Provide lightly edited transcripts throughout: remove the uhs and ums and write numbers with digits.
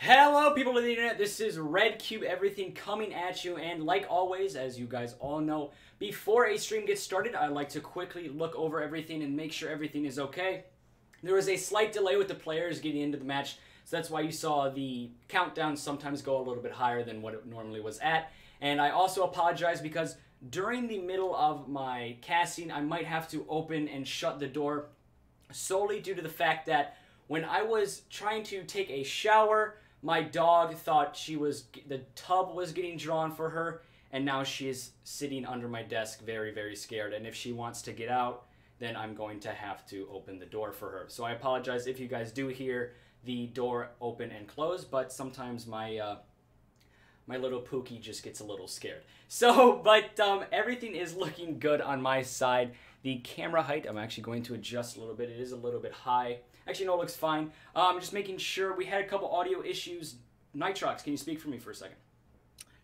Hello people of the internet, this is Red Cube Everything coming at you, and like always, as you guys all know, before a stream gets started, I like to quickly look over everything and make sure everything is okay. There was a slight delay with the players getting into the match, so that's why you saw the countdown sometimes go a little bit higher than what it normally was at. And I also apologize because during the middle of my casting, I might have to open and shut the door solely due to the fact that when I was trying to take a shower, my dog thought the tub was getting drawn for her, and now she is sitting under my desk very, very scared. And if she wants to get out, then I'm going to have to open the door for her. So I apologize if you guys do hear the door open and close, but sometimes my little Pookie just gets a little scared. So, but everything is looking good on my side. The camera height, I'm actually going to adjust a little bit. It is a little bit high. Actually, no, it looks fine. Just making sure. We had a couple audio issues. Nitrox, can you speak for me for a second?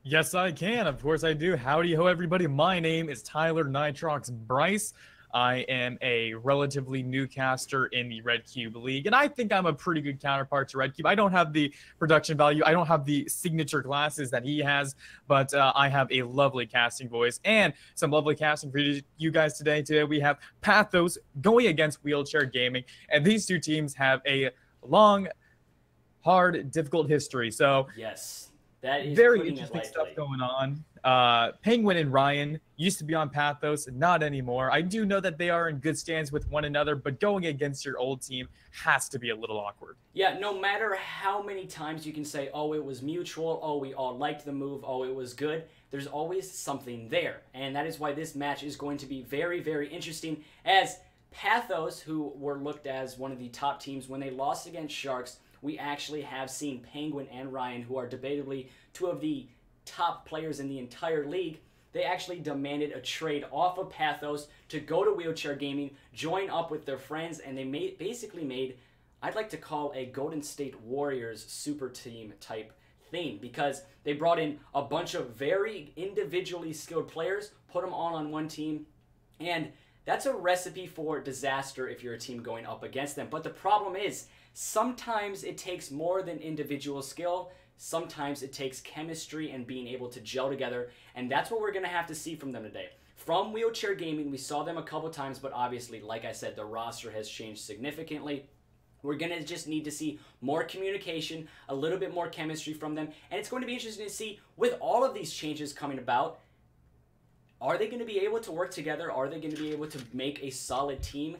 Yes, I can. Of course I do. Howdy ho, everybody. My name is Tyler Nitrox Bryce. I am a relatively new caster in the Red Cube League, and I think I'm a pretty good counterpart to Red Cube. I don't have the production value. I don't have the signature glasses that he has, but I have a lovely casting voice and some lovely casting for you guys today. Today we have PATHOS going against WheelChair Gaming, and these two teams have a long, hard, difficult history. So yes, that is very interesting stuff going on. Penguin and Ryan used to be on PATHOS, not anymore. I do know that they are in good stands with one another, but going against your old team has to be a little awkward. Yeah, no matter how many times you can say, oh, it was mutual, oh, we all liked the move, oh, it was good, there's always something there. And that is why this match is going to be very, very interesting, as PATHOS, who were looked as one of the top teams when they lost against Sharks, we actually have seen Penguin and Ryan, who are debatably two of the top players in the entire league. They actually demanded a trade off of PATHOS to go to WheelChair Gaming, join up with their friends, and they basically made, I'd like to call a Golden State Warriors super team type thing, because they brought in a bunch of very individually skilled players, put them all on one team, and that's a recipe for disaster if you're a team going up against them. But the problem is, sometimes it takes more than individual skill. Sometimes it takes chemistry and being able to gel together, and that's what we're going to have to see from them today. From WheelChair Gaming, we saw them a couple times, but obviously, like I said, the roster has changed significantly. We're going to just need to see more communication, a little bit more chemistry from them, and it's going to be interesting to see, with all of these changes coming about, are they going to be able to work together? Are they going to be able to make a solid team?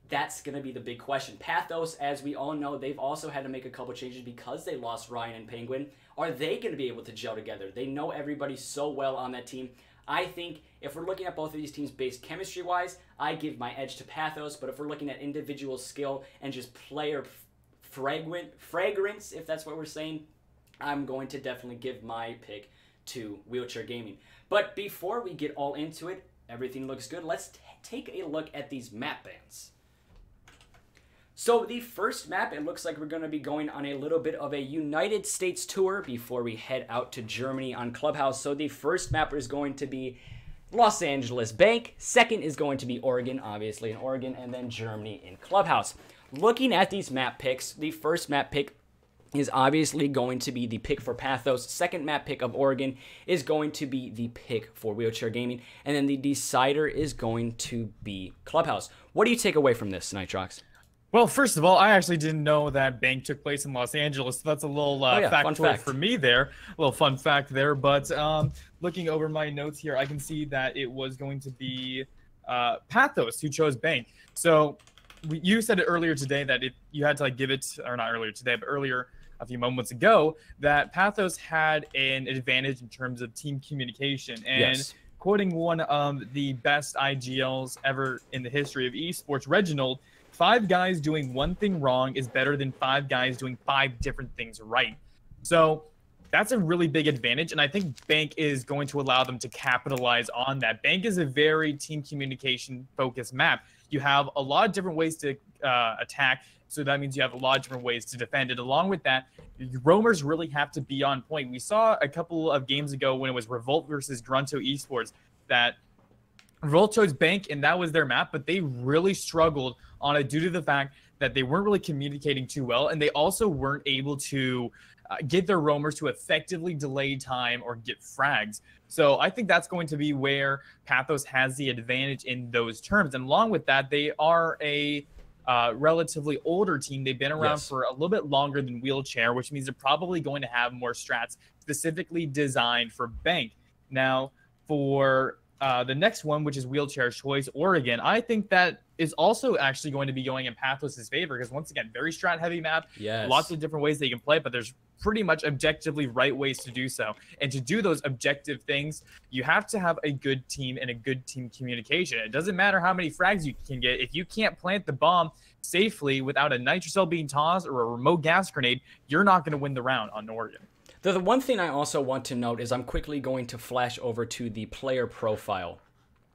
That's going to be the big question. PATHOS, as we all know, they've also had to make a couple changes because they lost Ryan and Penguin. Are they going to be able to gel together? They know everybody so well on that team. I think if we're looking at both of these teams based chemistry-wise, I give my edge to PATHOS. But if we're looking at individual skill and just player fragrance, if that's what we're saying, I'm going to definitely give my pick to WheelChair Gaming. But before we get all into it, everything looks good. Let's take a look at these map bans. So the first map, it looks like we're going to be going on a little bit of a United States tour before we head out to Germany on Clubhouse. So the first map is going to be Los Angeles Bank. Second is going to be Oregon, obviously in Oregon, and then Germany in Clubhouse. Looking at these map picks, the first map pick is obviously going to be the pick for PATHOS. Second map pick of Oregon is going to be the pick for WheelChair Gaming. And then the decider is going to be Clubhouse. What do you take away from this, Nitrox? Well, first of all, I actually didn't know that Bank took place in Los Angeles. So that's a little factoid for me there. A little fun fact there. But looking over my notes here, I can see that it was going to be PATHOS who chose Bank. So you said it earlier today that you had to give it, or not earlier today, but earlier a few moments ago, that PATHOS had an advantage in terms of team communication. And yes, quoting one of the best IGLs ever in the history of esports, Reginald, 5 guys doing one thing wrong is better than 5 guys doing 5 different things right. So that's a really big advantage, and I think Bank is going to allow them to capitalize on that. Bank is a very team communication focused map. You have a lot of different ways to attack, so that means you have a lot of different ways to defend it. Along with that, roamers really have to be on point. We saw a couple of games ago when it was Revolt versus Grunto Esports that Revolt chose Bank, and that was their map, but they really struggled on it due to the fact that they weren't really communicating too well, and they also weren't able to get their roamers to effectively delay time or get frags. So I think that's going to be where PATHOS has the advantage in those terms. And along with that, they are a relatively older team. They've been around for a little bit longer than WheelChair, which means they're probably going to have more strats specifically designed for Bank. Now, for the next one, which is WheelChair Choice Oregon, I think that is also actually going to be going in PATHOS' favor because, once again, very strat-heavy map. Lots of different ways they can play, but there's pretty much objectively right ways to do so. And to do those objective things, you have to have a good team and a good team communication. It doesn't matter how many frags you can get. If you can't plant the bomb safely without a nitrocell being tossed or a remote gas grenade, you're not going to win the round on Oregon. The one thing I also want to note is I'm quickly going to flash over to the player profile.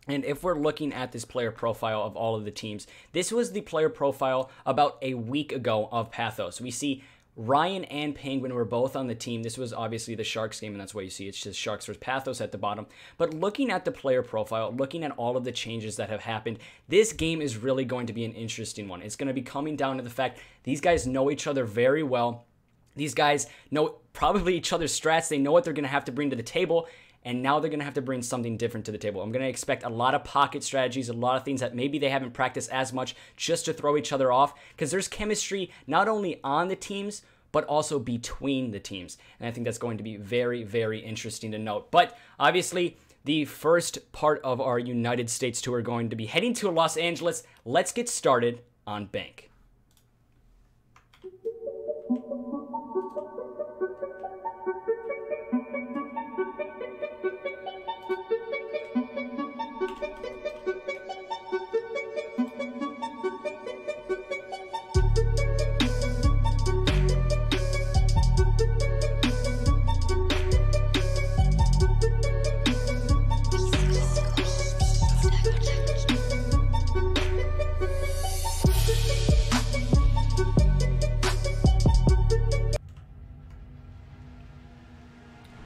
And if we're looking at this player profile of all of the teams, this was the player profile about a week ago of PATHOS. We see Ryan and Penguin were both on the team. This was obviously the Sharks game, and that's why you see it's just Sharks versus PATHOS at the bottom. But looking at the player profile, looking at all of the changes that have happened, this game is really going to be an interesting one. It's going to be coming down to the fact these guys know each other very well. These guys know probably each other's strats. They know what they're going to have to bring to the table, and now they're going to have to bring something different to the table. I'm going to expect a lot of pocket strategies, a lot of things that maybe they haven't practiced as much just to throw each other off, because there's chemistry not only on the teams, but also between the teams. And I think that's going to be very, very interesting to note. But obviously, the first part of our United States tour going to be heading to Los Angeles. Let's get started on Bank.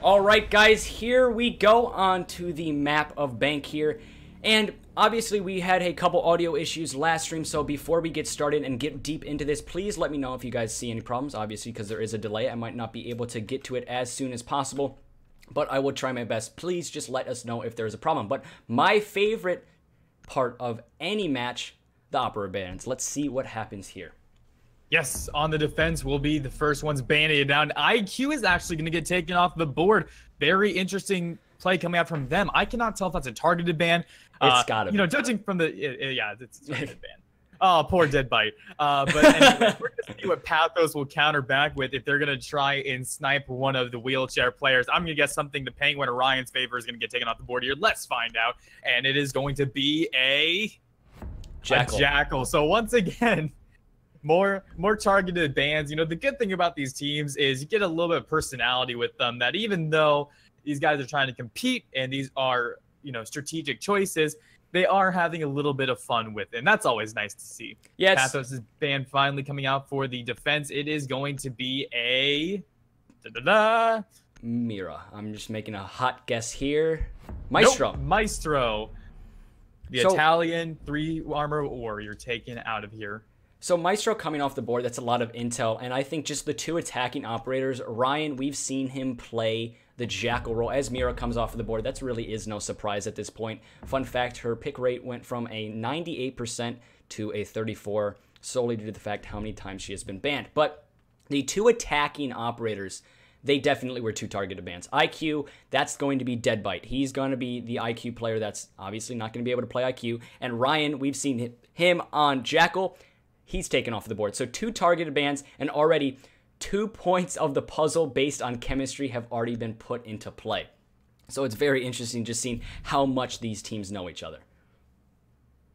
Alright guys, here we go on to the map of Bank here, and obviously we had a couple audio issues last stream, so before we get started and get deep into this, please let me know if you guys see any problems. Obviously, because there is a delay, I might not be able to get to it as soon as possible, but I will try my best. Please just let us know if there's a problem. But my favorite part of any match, the opera bands. Let's see what happens here. Yes, on the defense will be the first ones banded down. IQ is actually going to get taken off the board. Very interesting play coming out from them. I cannot tell if that's a targeted ban. It's got to be. You know, judging from the... yeah, it's a targeted ban. Oh, poor dead bite. But anyway, we're going to see what PATHOS will counter back with if they're going to try and snipe one of the WheelChair players. I'm going to guess something the Penguin or Ryan's favor is going to get taken off the board here. Let's find out. And it is going to be a Jackal. So once again... More targeted bans. You know, the good thing about these teams is you get a little bit of personality with them, that even though these guys are trying to compete and these are, you know, strategic choices, they are having a little bit of fun with it. And that's always nice to see. Yes. PATHOS' ban finally coming out for the defense. It is going to be a... Mira. I'm just making a hot guess here. Maestro. Nope, Maestro. The Italian 3 armor warrior taken out of here. So Maestro coming off the board, that's a lot of intel, and I think just the two attacking operators, Ryan, we've seen him play the Jackal role. As Mira comes off of the board, that really is no surprise at this point. Fun fact, her pick rate went from a 98% to a 34%, solely due to the fact how many times she has been banned. But the two attacking operators, they definitely were two targeted bans. IQ, that's going to be Deadbite. He's going to be the IQ player that's obviously not going to be able to play IQ. And Ryan, we've seen him on Jackal. He's taken off the board. So two targeted bans, and already 2 points of the puzzle based on chemistry have already been put into play. So it's very interesting just seeing how much these teams know each other.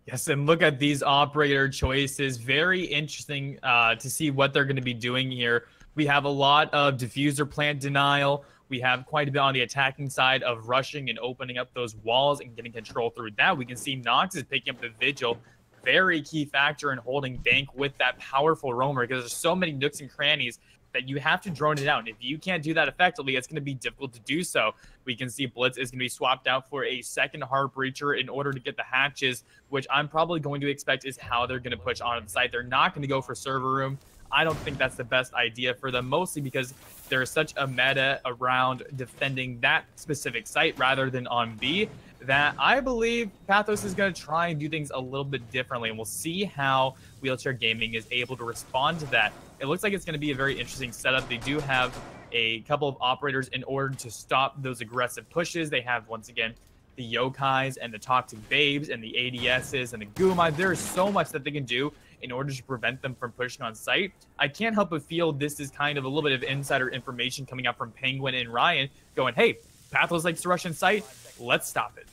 Yes, and look at these operator choices. Very interesting to see what they're going to be doing here. We have a lot of diffuser plant denial. We have quite a bit on the attacking side of rushing and opening up those walls and getting control through that. We can see Nox is picking up the Vigil. Very key factor in holding Bank with that powerful roamer, because there's so many nooks and crannies that you have to drone it out. And if you can't do that effectively, it's going to be difficult to do so. We can see Blitz is going to be swapped out for a second Heart Breacher in order to get the hatches, which I'm probably going to expect is how they're going to push on the site. They're not going to go for server room. I don't think that's the best idea for them, mostly because there is such a meta around defending that specific site rather than on B that I believe PATHOS is going to try and do things a little bit differently, and we'll see how WheelChair Gaming is able to respond to that. It looks like it's going to be a very interesting setup. They do have a couple of operators in order to stop those aggressive pushes. They have, once again, the Yokais and the Toxic Babes and the ADSs and the Gumai. There is so much that they can do in order to prevent them from pushing on site. I can't help but feel this is kind of a little bit of insider information coming out from Penguin and Ryan going, hey, PATHOS likes to rush in sight. Let's stop it.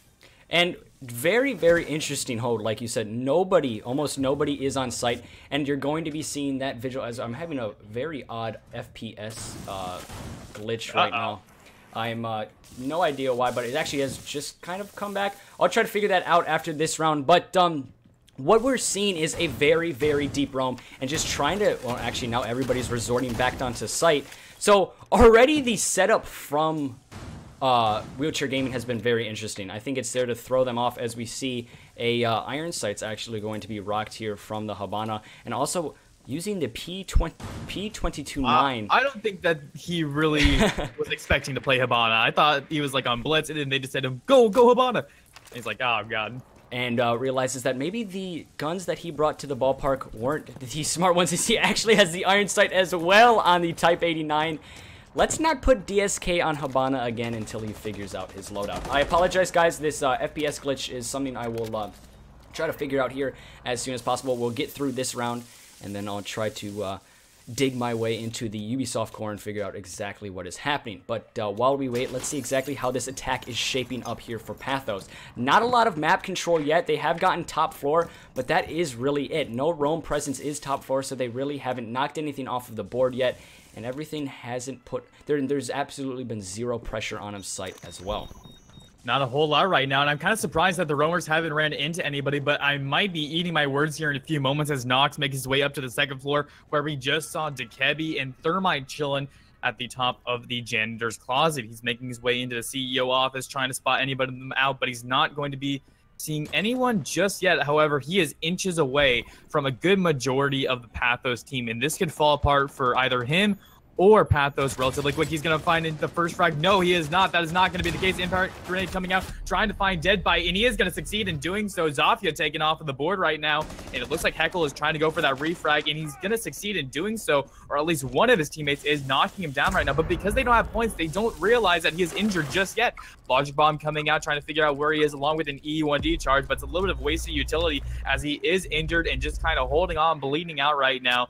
And very, very interesting hold. Like you said, almost nobody is on site, and you're going to be seeing that visual. As I'm having a very odd FPS glitch right now. I'm no idea why, but it actually has just kind of come back. I'll try to figure that out after this round. But what we're seeing is a very, very deep roam, and just trying to, well, actually now everybody's resorting back onto site. So already the setup from WheelChair Gaming has been very interesting. I think it's there to throw them off, as we see a iron sight's actually going to be rocked here from the Habana, and also using the P229. I don't think that he really was expecting to play Habana. I thought he was like on blitz, and then they just said to him, go Habana. And he's like, oh god. And realizes that maybe the guns that he brought to the ballpark weren't the smart ones. He actually has the iron sight as well on the Type 89. Let's not put DSK on Habana again until he figures out his loadout. I apologize, guys. This FPS glitch is something I will try to figure out here as soon as possible. We'll get through this round, and then I'll try to dig my way into the Ubisoft core and figure out exactly what is happening. But while we wait, let's see exactly how this attack is shaping up here for PATHOS. Not a lot of map control yet. They have gotten top floor, but that is really it. No roam presence is top floor, so they really haven't knocked anything off of the board yet. And everything hasn't put... There's absolutely been zero pressure on his site as well. Not a whole lot right now, and I'm kind of surprised that the roamers haven't ran into anybody, but I might be eating my words here in a few moments as Nox makes his way up to the second floor, where we just saw Dekebi and Thermite chilling at the top of the janitor's closet. He's making his way into the CEO office, trying to spot anybody of them out, but he's not going to be seeing anyone just yet. However, he is inches away from a good majority of the PATHOS team, and this could fall apart for either him or PATHOS relatively quick. He's going to find the first frag. No, he is not. That is not going to be the case. Impact grenade coming out, trying to find Deadbite, and he is going to succeed in doing so. Zafia taken off of the board right now, and it looks like Heckle is trying to go for that refrag, and he's going to succeed in doing so, or at least one of his teammates is knocking him down right now. But because they don't have points, they don't realize that he is injured just yet. Logic Bomb coming out, trying to figure out where he is, along with an E1D charge, but it's a little bit of wasted utility as he is injured and just kind of holding on, bleeding out right now.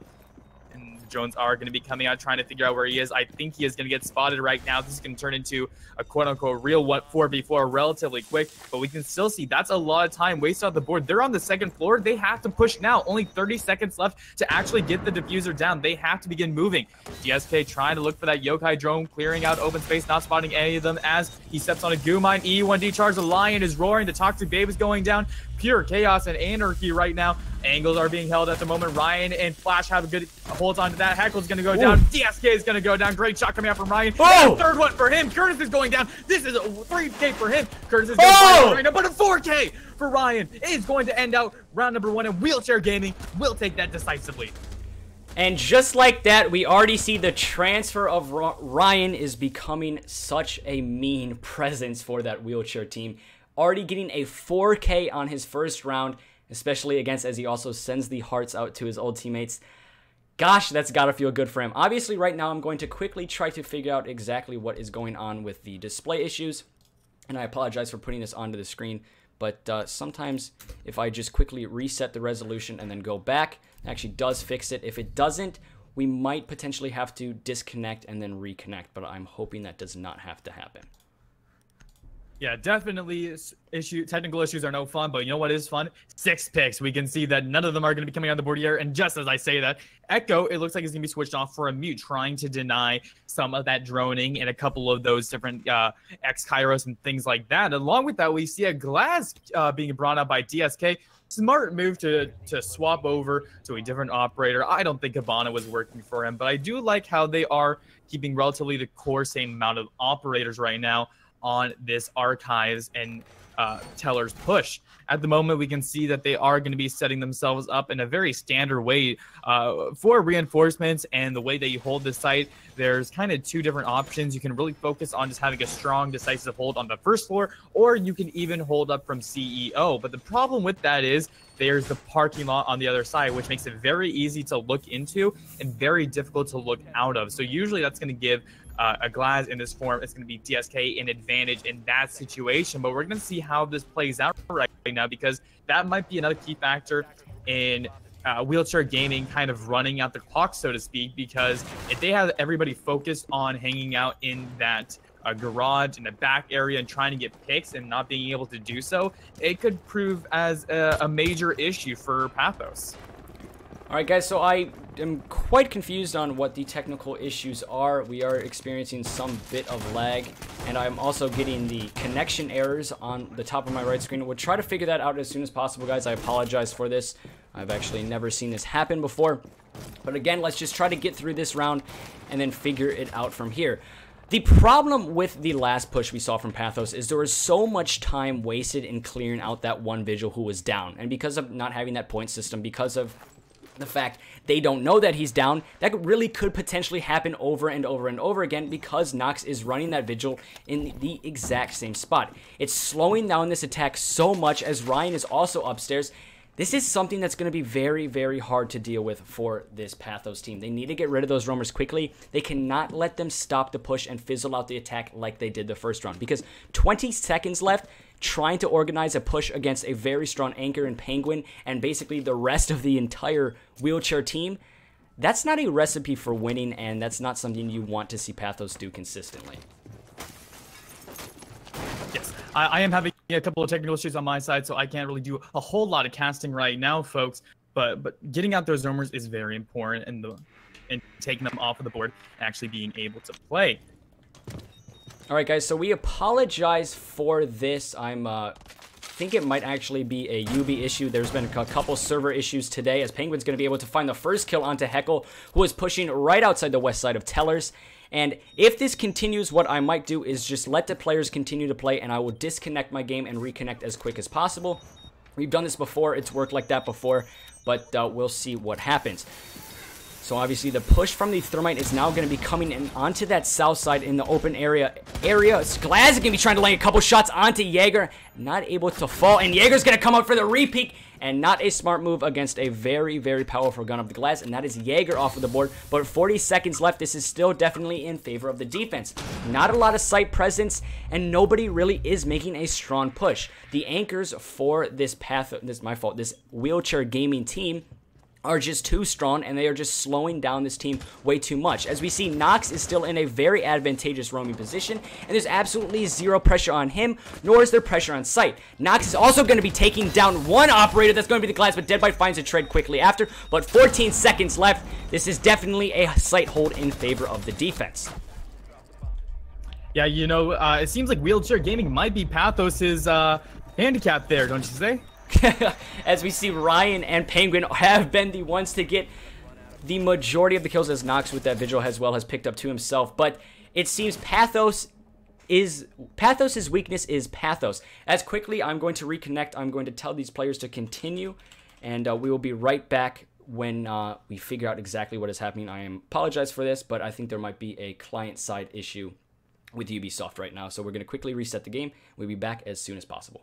Drones are going to be coming out, trying to figure out where he is. I think he is going to get spotted right now. This is going to turn into a quote-unquote real 4v4 relatively quick, but we can still see that's a lot of time wasted on the board. They're on the second floor. They have to push now. Only 30 seconds left to actually get the diffuser down. They have to begin moving. DSK trying to look for that Yokai drone, clearing out open space, not spotting any of them as he steps on a goo mine. E1D charge. The Lion is roaring. The Toxic Babe is going down. Pure chaos and anarchy right now. Angles are being held at the moment. Ryan and Flash have a good holds on to that. Heckle's going to go down. DSK is going to go down. Great shot coming out from Ryan. Oh! Third one for him. Curtis is going down. This is a 3K for him. Curtis is going to right now, but a 4K for Ryan. It is going to end out round number 1, and WheelChair Gaming will take that decisively. And just like that, we already see the transfer of Ryan is becoming such a mean presence for that WheelChair team. Already getting a 4K on his first round, especially against as he also sends the hearts out to his old teammates. Gosh, that's got to feel good for him. Obviously, right now, I'm going to quickly try to figure out exactly what is going on with the display issues. And I apologize for putting this onto the screen. But sometimes if I just quickly reset the resolution and then go back, it actually does fix it. If it doesn't, we might potentially have to disconnect and then reconnect. But I'm hoping that does not have to happen. Yeah, definitely technical issues are no fun, but you know what is fun? 6 picks. We can see that none of them are going to be coming on the board here, and just as I say that, Echo, it looks like he's going to be switched off for a mute, trying to deny some of that droning and a couple of those different X-Kairos and things like that. Along with that, we see a Glass being brought up by DSK. Smart move to swap over to a different operator. I don't think Habana was working for him, but I do like how they are keeping relatively the core same amount of operators right now on this Archives and Tellers push. At the moment, we can see that they are going to be setting themselves up in a very standard way for reinforcements and the way that you hold the site. There's kind of two different options. You can really focus on just having a strong, decisive hold on the first floor, or you can even hold up from CEO. But the problem with that is there's the parking lot on the other side, which makes it very easy to look into and very difficult to look out of. So usually that's going to give a Glaz in this form, it's going to be DSK an advantage in that situation. But we're going to see how this plays out right now, because that might be another key factor in WheelChair Gaming kind of running out the clock, so to speak, because if they have everybody focused on hanging out in that garage in the back area and trying to get picks and not being able to do so, it could prove as a major issue for PATHOS. All right, guys, so I am quite confused on what the technical issues are. We are experiencing some bit of lag, and I'm also getting the connection errors on the top of my right screen. We'll try to figure that out as soon as possible, guys. I apologize for this. I've actually never seen this happen before. But again, let's just try to get through this round and then figure it out from here. The problem with the last push we saw from PATHOS is there was so much time wasted in clearing out that one Vigil who was down. And because of not having that point system, because of the fact they don't know that he's down, that really could potentially happen over and over and over again, because Nox is running that Vigil in the exact same spot. It's slowing down this attack so much, as Ryan is also upstairs. This is something that's going to be very, very hard to deal with for this PATHOS team. They need to get rid of those roamers quickly. They cannot let them stop the push and fizzle out the attack like they did the first round, because 20 seconds left, trying to organize a push against a very strong Anchor and Penguin and basically the rest of the entire WheelChair team, that's not a recipe for winning, and that's not something you want to see PATHOS do consistently. Yes, I am having a couple of technical issues on my side, so I can't really do a whole lot of casting right now, folks. But getting out those roamers is very important, and taking them off of the board and actually being able to play. All right, guys, so we apologize for this. I think it might actually be a UB issue. There's been a couple server issues today, as Penguin's going to be able to find the first kill onto Heckle, who is pushing right outside the west side of Tellers. And if this continues, what I might do is just let the players continue to play, and I will disconnect my game and reconnect as quick as possible. We've done this before. It's worked like that before, but we'll see what happens. So obviously the push from the Thermite is now going to be coming in onto that south side in the open area. Glaz is going to be trying to land a couple shots onto Jaeger. Not able to fall. And Jaeger's going to come out for the repeat. And not a smart move against a very, very powerful gun of the Glaz. And that is Jaeger off of the board. But 40 seconds left. This is still definitely in favor of the defense. Not a lot of site presence. And nobody really is making a strong push. The anchors for this WheelChair Gaming team are just too strong, and they are just slowing down this team way too much. As we see, Nox is still in a very advantageous roaming position, and there's absolutely zero pressure on him, nor is there pressure on site. Nox is also going to be taking down one operator. That's going to be the Glaz, but Deadbite finds a trade quickly after, but 14 seconds left. This is definitely a site hold in favor of the defense. Yeah, you know, it seems like WheelChair Gaming might be PATHOS's handicap there, don't you say? As we see, Ryan and Penguin have been the ones to get the majority of the kills, as Nox with that Vigil as well has picked up to himself. But it seems PATHOS's weakness is PATHOS. As quickly, I'm going to reconnect. I'm going to tell these players to continue, and we will be right back when we figure out exactly what is happening. I apologize for this, but I think there might be a client-side issue with Ubisoft right now. So we're going to quickly reset the game. We'll be back as soon as possible.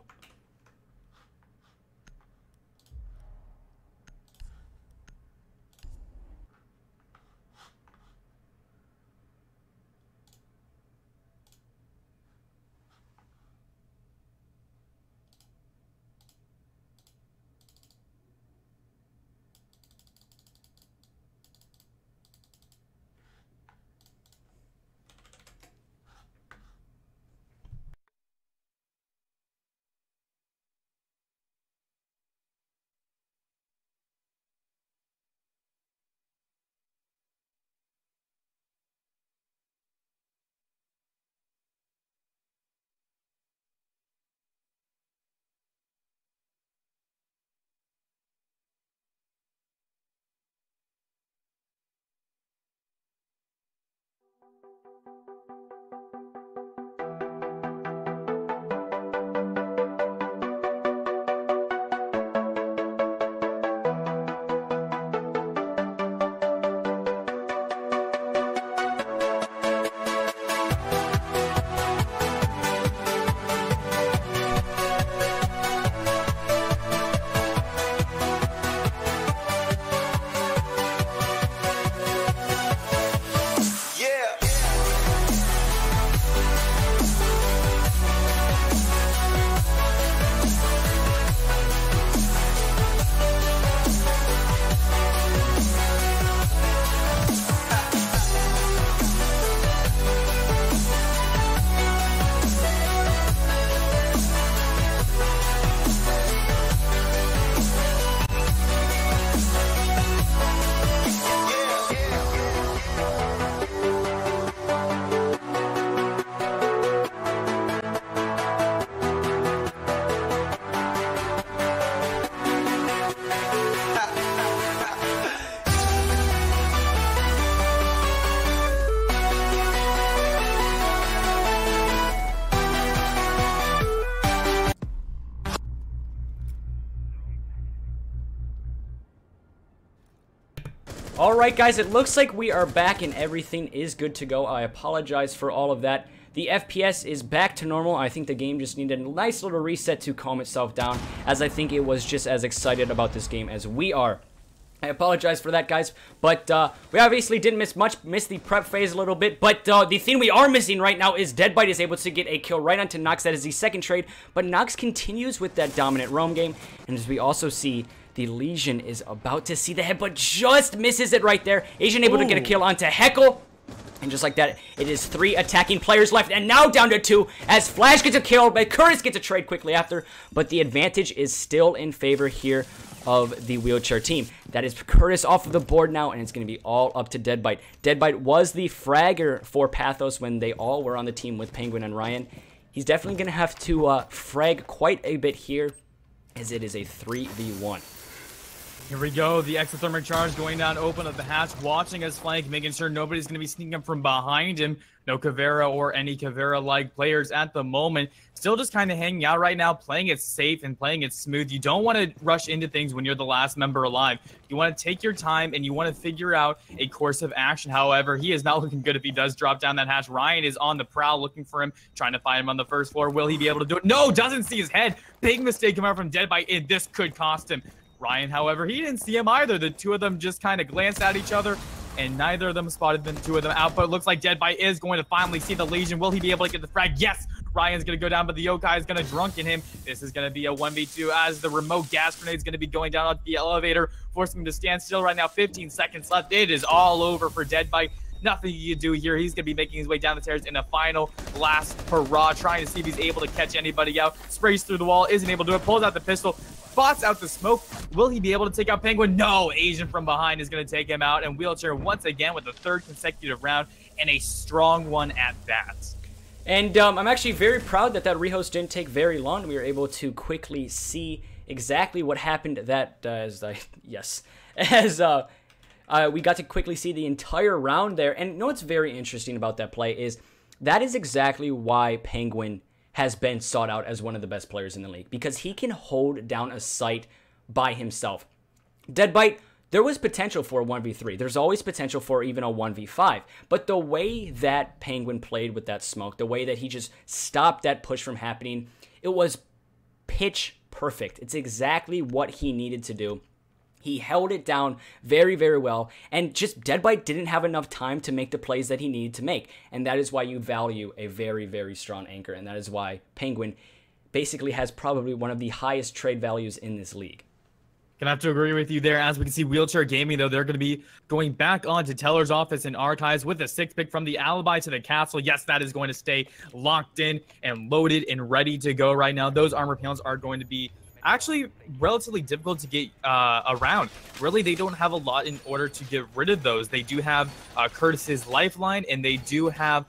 Alright guys, it looks like we are back and everything is good to go. I apologize for all of that. The FPS is back to normal. I think the game just needed a nice little reset to calm itself down, as I think it was just as excited about this game as we are. I apologize for that, guys, but we obviously didn't miss the prep phase a little bit, but the thing we are missing right now is Deadbite is able to get a kill right onto Nox. That is the second trade, but Nox continues with that dominant roam game, and as we also see, the Legion is about to see the head, but just misses it right there. Asian able to get a kill onto Heckle. And just like that, it is 3 attacking players left, and now down to 2, as Flash gets a kill, but Curtis gets a trade quickly after, but the advantage is still in favor here of the WheelChair team. That is Curtis off of the board now, and it's going to be all up to Deadbite. Deadbite was the fragger for Pathos when they all were on the team with Penguin and Ryan. He's definitely going to have to frag quite a bit here, as it is a 3v1. Here we go, the exothermic charge going down open of the hatch, watching his flank, making sure nobody's going to be sneaking up from behind him. No Caveira or any Caveira-like players at the moment. Still just kind of hanging out right now, playing it safe and playing it smooth. You don't want to rush into things when you're the last member alive. You want to take your time and you want to figure out a course of action. However, he is not looking good if he does drop down that hatch. Ryan is on the prowl looking for him, trying to find him on the first floor. Will he be able to do it? No, doesn't see his head. Big mistake coming out from Deadbite, and this could cost him. Ryan, however, he didn't see him either. The two of them just kind of glanced at each other, and neither of them spotted the two of them out. But it looks like Deadbite is going to finally see the Legion. Will he be able to get the frag? Yes! Ryan's going to go down, but the Yokai is going to drunken him. This is going to be a 1v2 as the remote gas grenade is going to be going down the elevator, forcing him to stand still right now. 15 seconds left. It is all over for Deadbite. Nothing you can do here. He's going to be making his way down the stairs in a final last hurrah, trying to see if he's able to catch anybody out. Sprays through the wall, isn't able to do it, pulls out the pistol, spots out the smoke. Will he be able to take out Penguin? No, Asian from behind is going to take him out, and WheelChair once again with the 3rd consecutive round, and a strong one at that. And I'm actually very proud that rehost didn't take very long. We were able to quickly see exactly what happened. We got to quickly see the entire round there. And you know what's very interesting about that play is that is exactly why Penguin has been sought out as one of the best players in the league, because he can hold down a site by himself. Deadbite, there was potential for a 1v3. There's always potential for even a 1v5. But the way that Penguin played with that smoke, the way that he just stopped that push from happening, it was pitch perfect. It's exactly what he needed to do. He held it down very, very well, and just Deadbite didn't have enough time to make the plays that he needed to make, and that is why you value a very, very strong anchor, and that is why Penguin basically has probably one of the highest trade values in this league. Gonna have to agree with you there. As we can see, WheelChair Gaming, though, they're going to be going back on to Teller's office and archives with a 6 pick from the Alibi to the Castle. Yes, that is going to stay locked in and loaded and ready to go right now. Those armor panels are going to be actually relatively difficult to get around. Really, they don't have a lot in order to get rid of those. They do have Curtis's lifeline, and they do have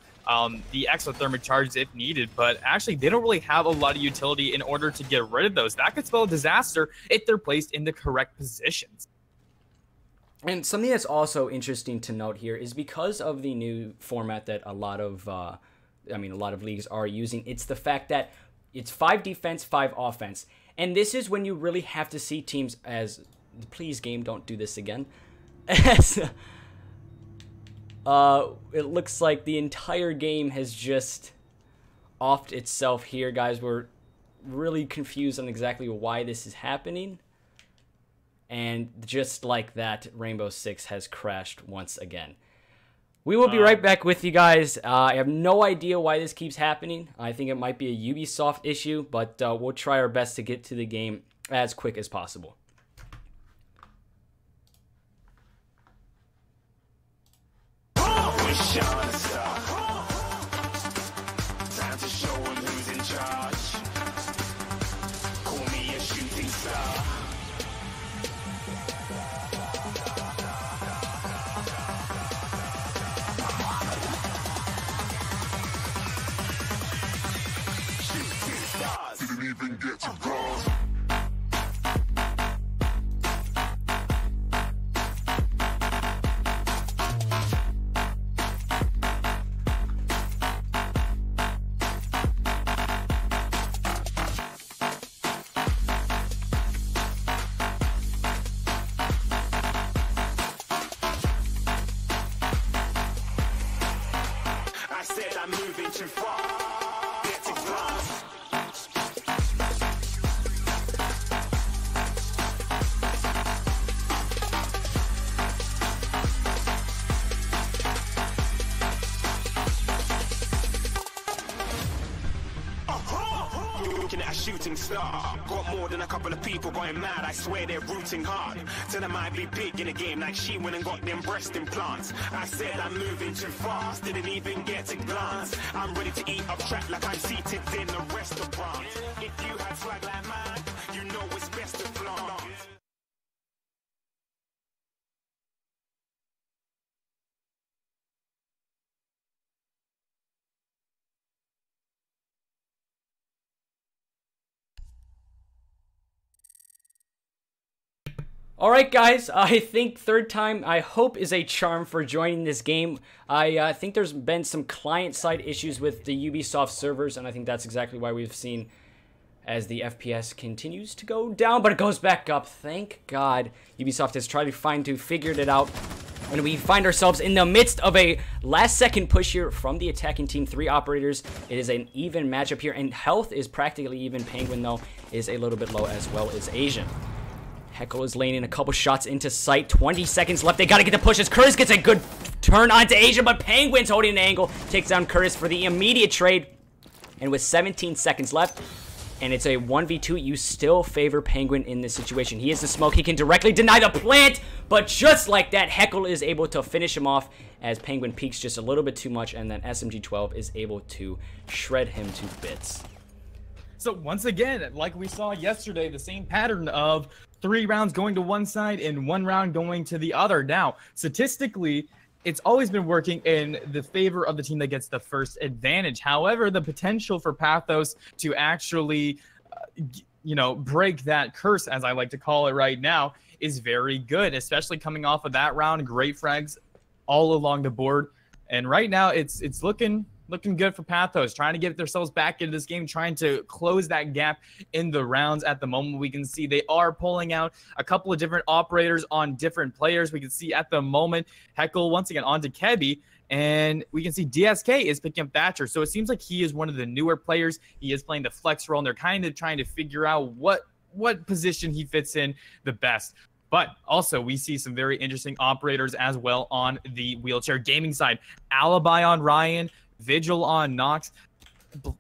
the exothermic charges if needed, but actually they don't really have a lot of utility in order to get rid of those. That could spell a disaster if they're placed in the correct positions. And something that's also interesting to note here is because of the new format that a lot of leagues are using, it's the fact that it's 5 defense, 5 offense. And this is when you really have to see teams as, please game, don't do this again. As it looks like the entire game has just offed itself here, guys. We're really confused on exactly why this is happening. And just like that, Rainbow Six has crashed once again. We will be right back with you guys. I have no idea why this keeps happening. I think it might be a Ubisoft issue, but we'll try our best to get to the game as quick as possible. Time to show him who's in charge. Call me a shooting star. Didn't even get to cross. too far. Get to glass. Looking at a shooting star. Got more than a couple of people going mad. I swear they're rooting hard. Tell them I'd be big in a game like she went and got them breast implants. I said I'm moving too fast. Didn't even get a glance. I'm ready to eat up track like I'm seated in a restaurant. If you had swag like mine, you know it's best to flaunt. Alright guys, I think third time, I hope, is a charm for joining this game. I think there's been some client-side issues with the Ubisoft servers, and I think that's exactly why we've seen as the FPS continues to go down, but it goes back up. Thank God Ubisoft has tried to figured it out. And we find ourselves in the midst of a last-second push here from the attacking team. 3 operators. It is an even matchup here, and health is practically even. Penguin, though, is a little bit low, as well as Asian. Heckle is laying in a couple shots into sight. 20 seconds left. They got to get the pushes. Curtis gets a good turn onto Asia, but Penguin's holding an angle. Takes down Curtis for the immediate trade. And with 17 seconds left, and it's a 1v2, you still favor Penguin in this situation. He is the smoke. He can directly deny the plant, but just like that, Heckle is able to finish him off as Penguin peaks just a little bit too much, and then SMG-12 is able to shred him to bits. So once again, like we saw yesterday, the same pattern of 3 rounds going to one side and 1 round going to the other. Now, statistically, it's always been working in the favor of the team that gets the first advantage. However, the potential for Pathos to actually, break that curse, as I like to call it right now, is very good, especially coming off of that round. Great frags all along the board. And right now, it's looking good for Pathos, trying to get themselves back into this game, trying to close that gap in the rounds. At the moment, we can see they are pulling out a couple of different operators on different players. We can see at the moment, Heckle once again onto Kebi, and we can see DSK is picking up Thatcher. So it seems like he is one of the newer players. He is playing the flex role, and they're kind of trying to figure out what position he fits in the best. But also, we see some very interesting operators as well on the WheelChair gaming side. Alibi on Ryan, Vigil on Nox,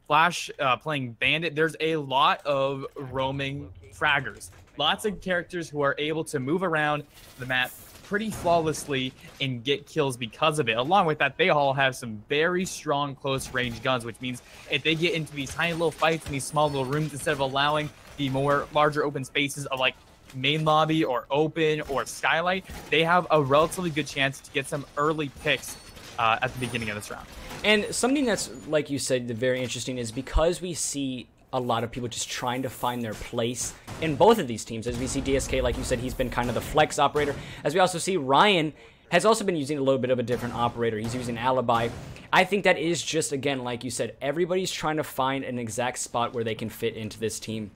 Flash playing Bandit. There's a lot of roaming fraggers. Lots of characters who are able to move around the map pretty flawlessly and get kills because of it. Along with that, they all have some very strong close-range guns, which means if they get into these tiny little fights in these small little rooms, instead of allowing the more larger open spaces of like main lobby or open or skylight, they have a relatively good chance to get some early picks at the beginning of this round. And something that's, like you said, very interesting is because we see a lot of people just trying to find their place in both of these teams. As we see DSK, like you said, he's been kind of the flex operator. As we also see Ryan has also been using a little bit of a different operator. He's using Alibi. I think that is just, again, like you said, everybody's trying to find an exact spot where they can fit into this team,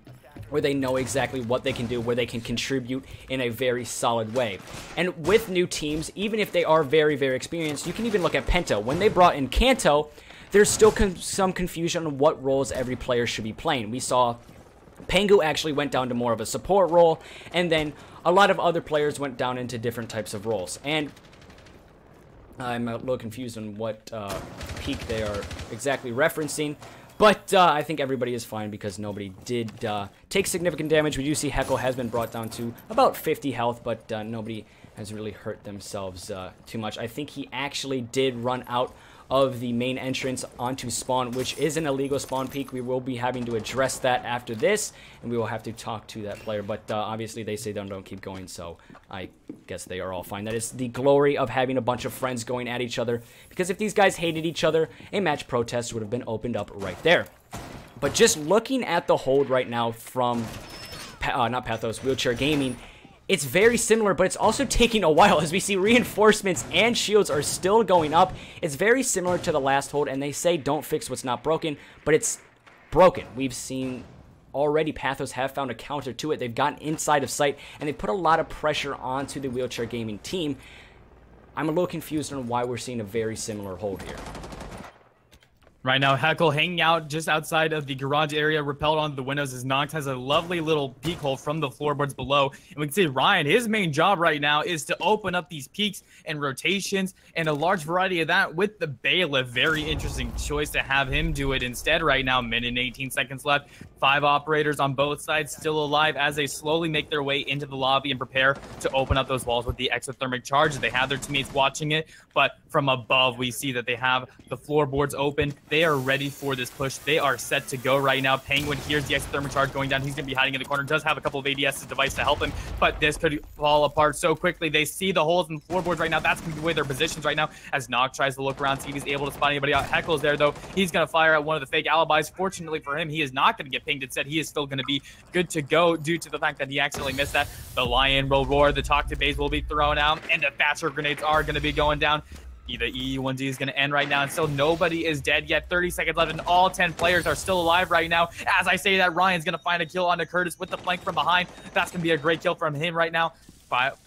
where they know exactly what they can do, where they can contribute in a very solid way. And with new teams, even if they are very, very experienced, you can even look at Penta. When they brought in Kanto, there's still some confusion on what roles every player should be playing. We saw Pengu actually went down to more of a support role, and then a lot of other players went down into different types of roles. And I'm a little confused on what peak they are exactly referencing. But I think everybody is fine because nobody did take significant damage. We do see Heckle has been brought down to about 50 health, but nobody has really hurt themselves too much. I think he actually did run out of the main entrance onto spawn, which is an illegal spawn peak. We will be having to address that after this, and we will have to talk to that player. But obviously they say don't keep going, so I guess they are all fine. That is the glory of having a bunch of friends going at each other, because if these guys hated each other, a match protest would have been opened up right there. But just looking at the hold right now from not Pathos, WheelChair Gaming, it's very similar, but it's also taking a while as we see reinforcements and shields are still going up. It's very similar to the last hold, and they say don't fix what's not broken, but it's broken. We've seen already Pathos have found a counter to it. They've gotten inside of sight, and they put a lot of pressure onto the WheelChair Gaming team. I'm a little confused on why we're seeing a very similar hold here. Right now, Heckle hanging out just outside of the garage area, repelled onto the windows as Nox has a lovely little peek hole from the floorboards below. And we can see Ryan, his main job right now is to open up these peaks and rotations and a large variety of that with the Bailiff. Very interesting choice to have him do it instead right now. Minute and 18 seconds left. 5 operators on both sides still alive as they slowly make their way into the lobby and prepare to open up those walls with the exothermic charge. They have their teammates watching it, but from above, we see that they have the floorboards open. They are ready for this push. They are set to go right now. Penguin hears the exothermic charge going down. He's going to be hiding in the corner. Does have a couple of ADS's device to help him, but this could fall apart so quickly. They see the holes in the floorboards right now. That's going to be the way their positions right now as Nox tries to look around, see if he's able to spot anybody out. Heckle's there, though. He's going to fire at one of the fake alibis. Fortunately for him, he is not going to get pinged. Instead, he is still going to be good to go due to the fact that he accidentally missed that. The Lion will roar. The Toxic Base will be thrown out, and the Thatcher grenades are going to be going down. The EE1D is going to end right now, and still nobody is dead yet. 30 seconds left, and all 10 players are still alive right now. As I say that, Ryan's going to find a kill onto Curtis with the flank from behind. That's going to be a great kill from him right now.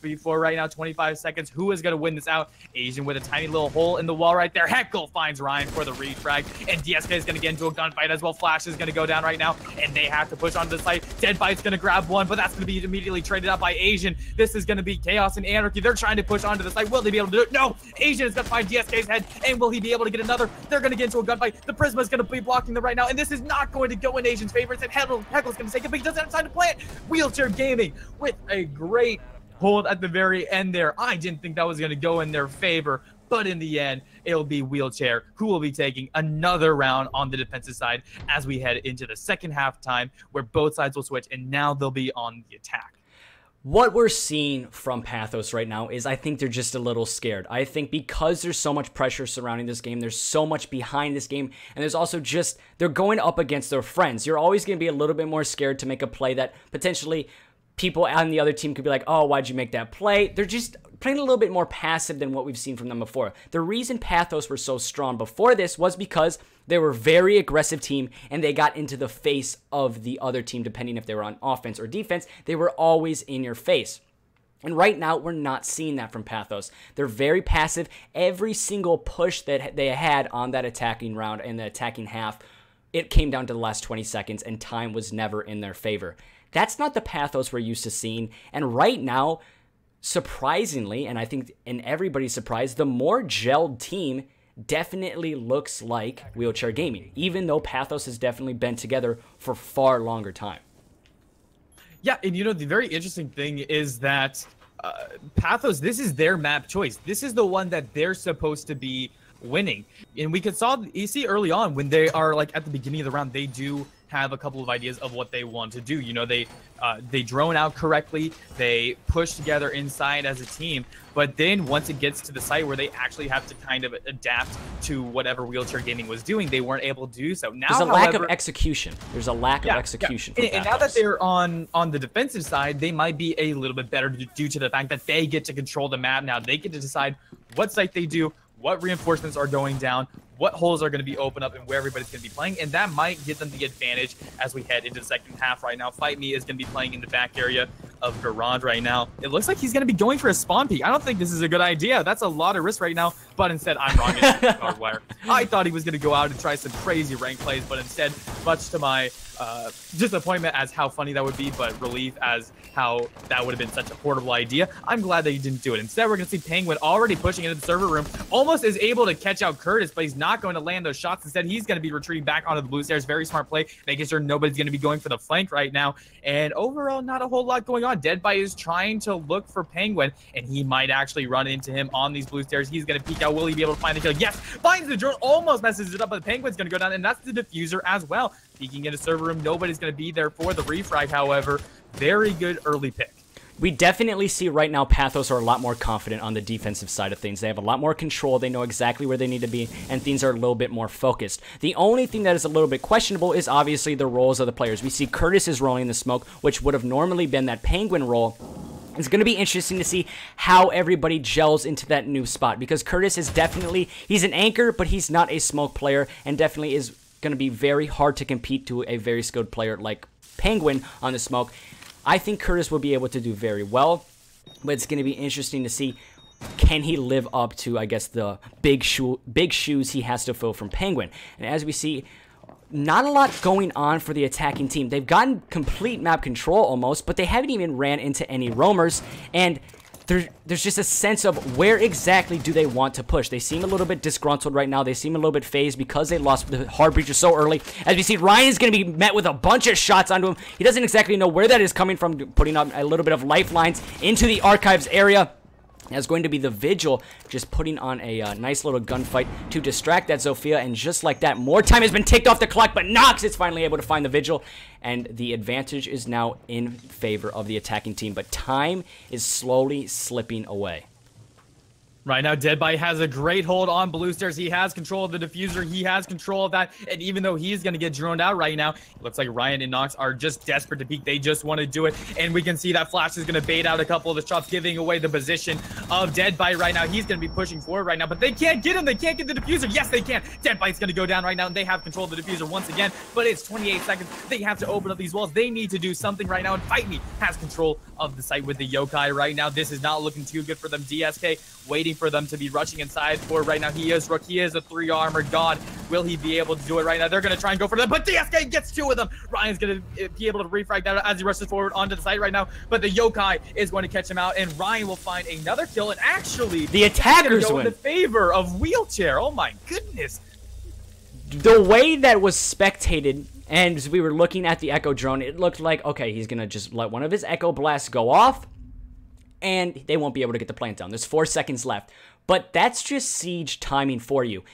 Before right now, 25 seconds. Who is going to win this out? Asian with a tiny little hole in the wall right there. Heckle finds Ryan for the refrag, and DSK is going to get into a gunfight as well. Flash is going to go down right now, and they have to push onto the site. Deadbite's going to grab one, but that's going to be immediately traded out by Asian. This is going to be chaos and anarchy. They're trying to push onto the site. Will they be able to do it? No! Asian is going to find DSK's head, and will he be able to get another? They're going to get into a gunfight. The Prisma is going to be blocking them right now, and this is not going to go in Asian's favor. And Heckle's going to take it, but he doesn't have time to play it. WheelChair Gaming with a great hold at the very end there. I didn't think that was going to go in their favor, but in the end, it'll be WheelChair who will be taking another round on the defensive side as we head into the second half time, where both sides will switch, and now they'll be on the attack. What we're seeing from Pathos right now is I think they're just a little scared. I think because there's so much pressure surrounding this game, there's so much behind this game, and there's also just, they're going up against their friends. You're always going to be a little bit more scared to make a play that potentially people on the other team could be like, oh, why'd you make that play? They're just playing a little bit more passive than what we've seen from them before. The reason Pathos were so strong before this was because they were a very aggressive team and they got into the face of the other team, depending if they were on offense or defense. They were always in your face. And right now, we're not seeing that from Pathos. They're very passive. Every single push that they had on that attacking round and the attacking half, it came down to the last 20 seconds and time was never in their favor. That's not the Pathos we're used to seeing. And right now, surprisingly, and I think in everybody's surprise, the more gelled team definitely looks like WheelChair Gaming, even though Pathos has definitely been together for far longer time. Yeah, and you know, the very interesting thing is that Pathos, this is their map choice. This is the one that they're supposed to be winning. And we could you see early on when they are like at the beginning of the round, they do have a couple of ideas of what they want to do. You know, they drone out correctly, they push together inside as a team, but then once it gets to the site where they actually have to kind of adapt to whatever WheelChair Gaming was doing, they weren't able to do so. Now, there's a lack of execution. There's a lack of execution. Yeah. And now that they're on the defensive side, they might be a little bit better due to the fact that they get to control the map now. They get to decide what site they do, what reinforcements are going down, what holes are going to be open up, and where everybody's going to be playing, and that might give them the advantage as we head into the second half right now. Fight Me is going to be playing in the back area of Garage right now. It looks like he's going to be going for a spawn peek. I don't think this is a good idea. That's a lot of risk right now, but instead, I'm wrong. It's guard wire. I thought he was going to go out and try some crazy rank plays, but instead, much to my disappointment as how funny that would be, but relief as how that would have been such a portable idea, I'm glad that he didn't do it. Instead, we're going to see Penguin already pushing into the server room, almost is able to catch out Curtis, but he's not going to land those shots. Instead, he's going to be retreating back onto the blue stairs. Very smart play, making sure nobody's going to be going for the flank right now. And overall, not a whole lot going on. Deadbite is trying to look for Penguin, and he might actually run into him on these blue stairs. He's going to peek out. Will he be able to find the kill? Yes! Finds the drone, almost messes it up, but the Penguin's going to go down, and that's the diffuser as well. Peeking into server room, nobody's going to be there for the refrag, however. Very good early pick. We definitely see right now Pathos are a lot more confident on the defensive side of things. They have a lot more control. They know exactly where they need to be, and things are a little bit more focused. The only thing that is a little bit questionable is obviously the roles of the players. We see Curtis is rolling the smoke, which would have normally been that Penguin role. It's going to be interesting to see how everybody gels into that new spot, because Curtis is definitely, he's an anchor, but he's not a smoke player, and definitely is going to be very hard to compete to a very skilled player like Penguin on the smoke. I think Curtis will be able to do very well, but it's going to be interesting to see can he live up to, I guess, the big shoes he has to fill from Penguin? And as we see, not a lot going on for the attacking team. They've gotten complete map control almost, but they haven't even ran into any roamers, and there's just a sense of where exactly do they want to push. They seem a little bit disgruntled right now. They seem a little bit phased because they lost the hard breacher so early. As we see, Ryan is going to be met with a bunch of shots onto him. He doesn't exactly know where that is coming from, putting up a little bit of lifelines into the archives area. That's going to be the Vigil just putting on a nice little gunfight to distract that Zofia, and just like that, more time has been ticked off the clock, but Nox is finally able to find the Vigil, and the advantage is now in favor of the attacking team, but time is slowly slipping away. Right now, Deadbite has a great hold on Blue Stairs. He has control of the diffuser. He has control of that. And even though he's going to get droned out right now, it looks like Ryan and Nox are just desperate to peek. They just want to do it. And we can see that Flash is going to bait out a couple of the shots, giving away the position of Deadbite right now. He's going to be pushing forward right now, but they can't get him. They can't get the diffuser. Yes, they can. Deadbite's going to go down right now, and they have control of the diffuser once again. But it's 28 seconds. They have to open up these walls. They need to do something right now. And Fight Me has control of the site with the Yokai right now. This is not looking too good for them. DSK waiting for them to be rushing inside for right now. He is Rook. He is a 3 armored god. Will he be able to do it right now? They're going to try and go for them, but DSK gets 2 of them. Ryan's going to be able to refrag that as he rushes forward onto the site right now, but the Yokai is going to catch him out, and Ryan will find another kill, and actually the attackers go win in the favor of WheelChair. Oh my goodness. The way that was spectated, and as we were looking at the Echo drone, it looked like, okay, he's going to just let one of his Echo blasts go off, and they won't be able to get the plant down. There's 4 seconds left. But that's just siege timing for you.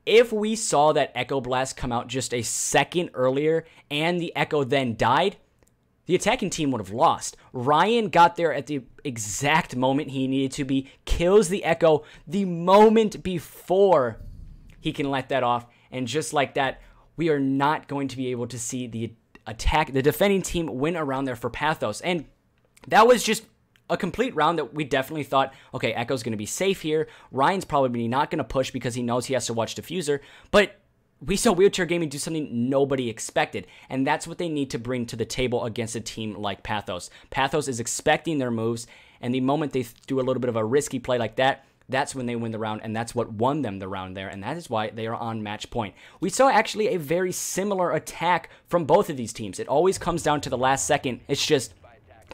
If we saw that Echo Blast come out just a second earlier and the Echo then died, the attacking team would have lost. Ryan got there at the exact moment he needed to be, kills the Echo the moment before he can let that off. And just like that, we are not going to be able to see the defending team win around there for Pathos. And that was just a complete round that we definitely thought, okay, Echo's going to be safe here. Ryan's probably not going to push because he knows he has to watch Diffuser. But we saw WheelChair Gaming do something nobody expected, and that's what they need to bring to the table against a team like Pathos. Pathos is expecting their moves, and the moment they do a little bit of a risky play like that, that's when they win the round, and that's what won them the round there, and that is why they are on match point. We saw actually a very similar attack from both of these teams. It always comes down to the last second. It's just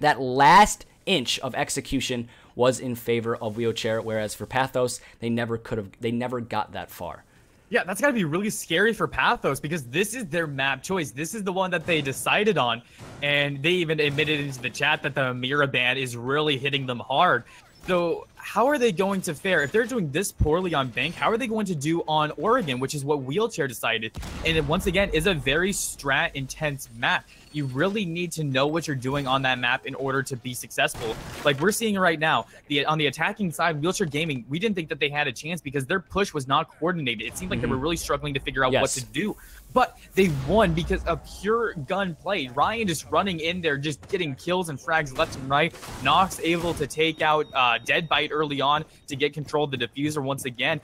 that last inch of execution was in favor of WheelChair, whereas for Pathos, they never got that far. Yeah, that's got to be really scary for Pathos because this is their map choice. This is the one that they decided on, and they even admitted into the chat that the Mira ban is really hitting them hard. So how are they going to fare? If they're doing this poorly on Bank, how are they going to do on Oregon, which is what WheelChair decided? And it, once again, is a very strat-intense map. You really need to know what you're doing on that map in order to be successful. Like we're seeing right now, on the attacking side, WheelChair Gaming, we didn't think that they had a chance because their push was not coordinated. It seemed like they were really struggling to figure out what to do. But they won because of pure gun play. Ryan just running in there, just getting kills and frags left and right. Nox able to take out Deadbite early on to get control of the diffuser once again.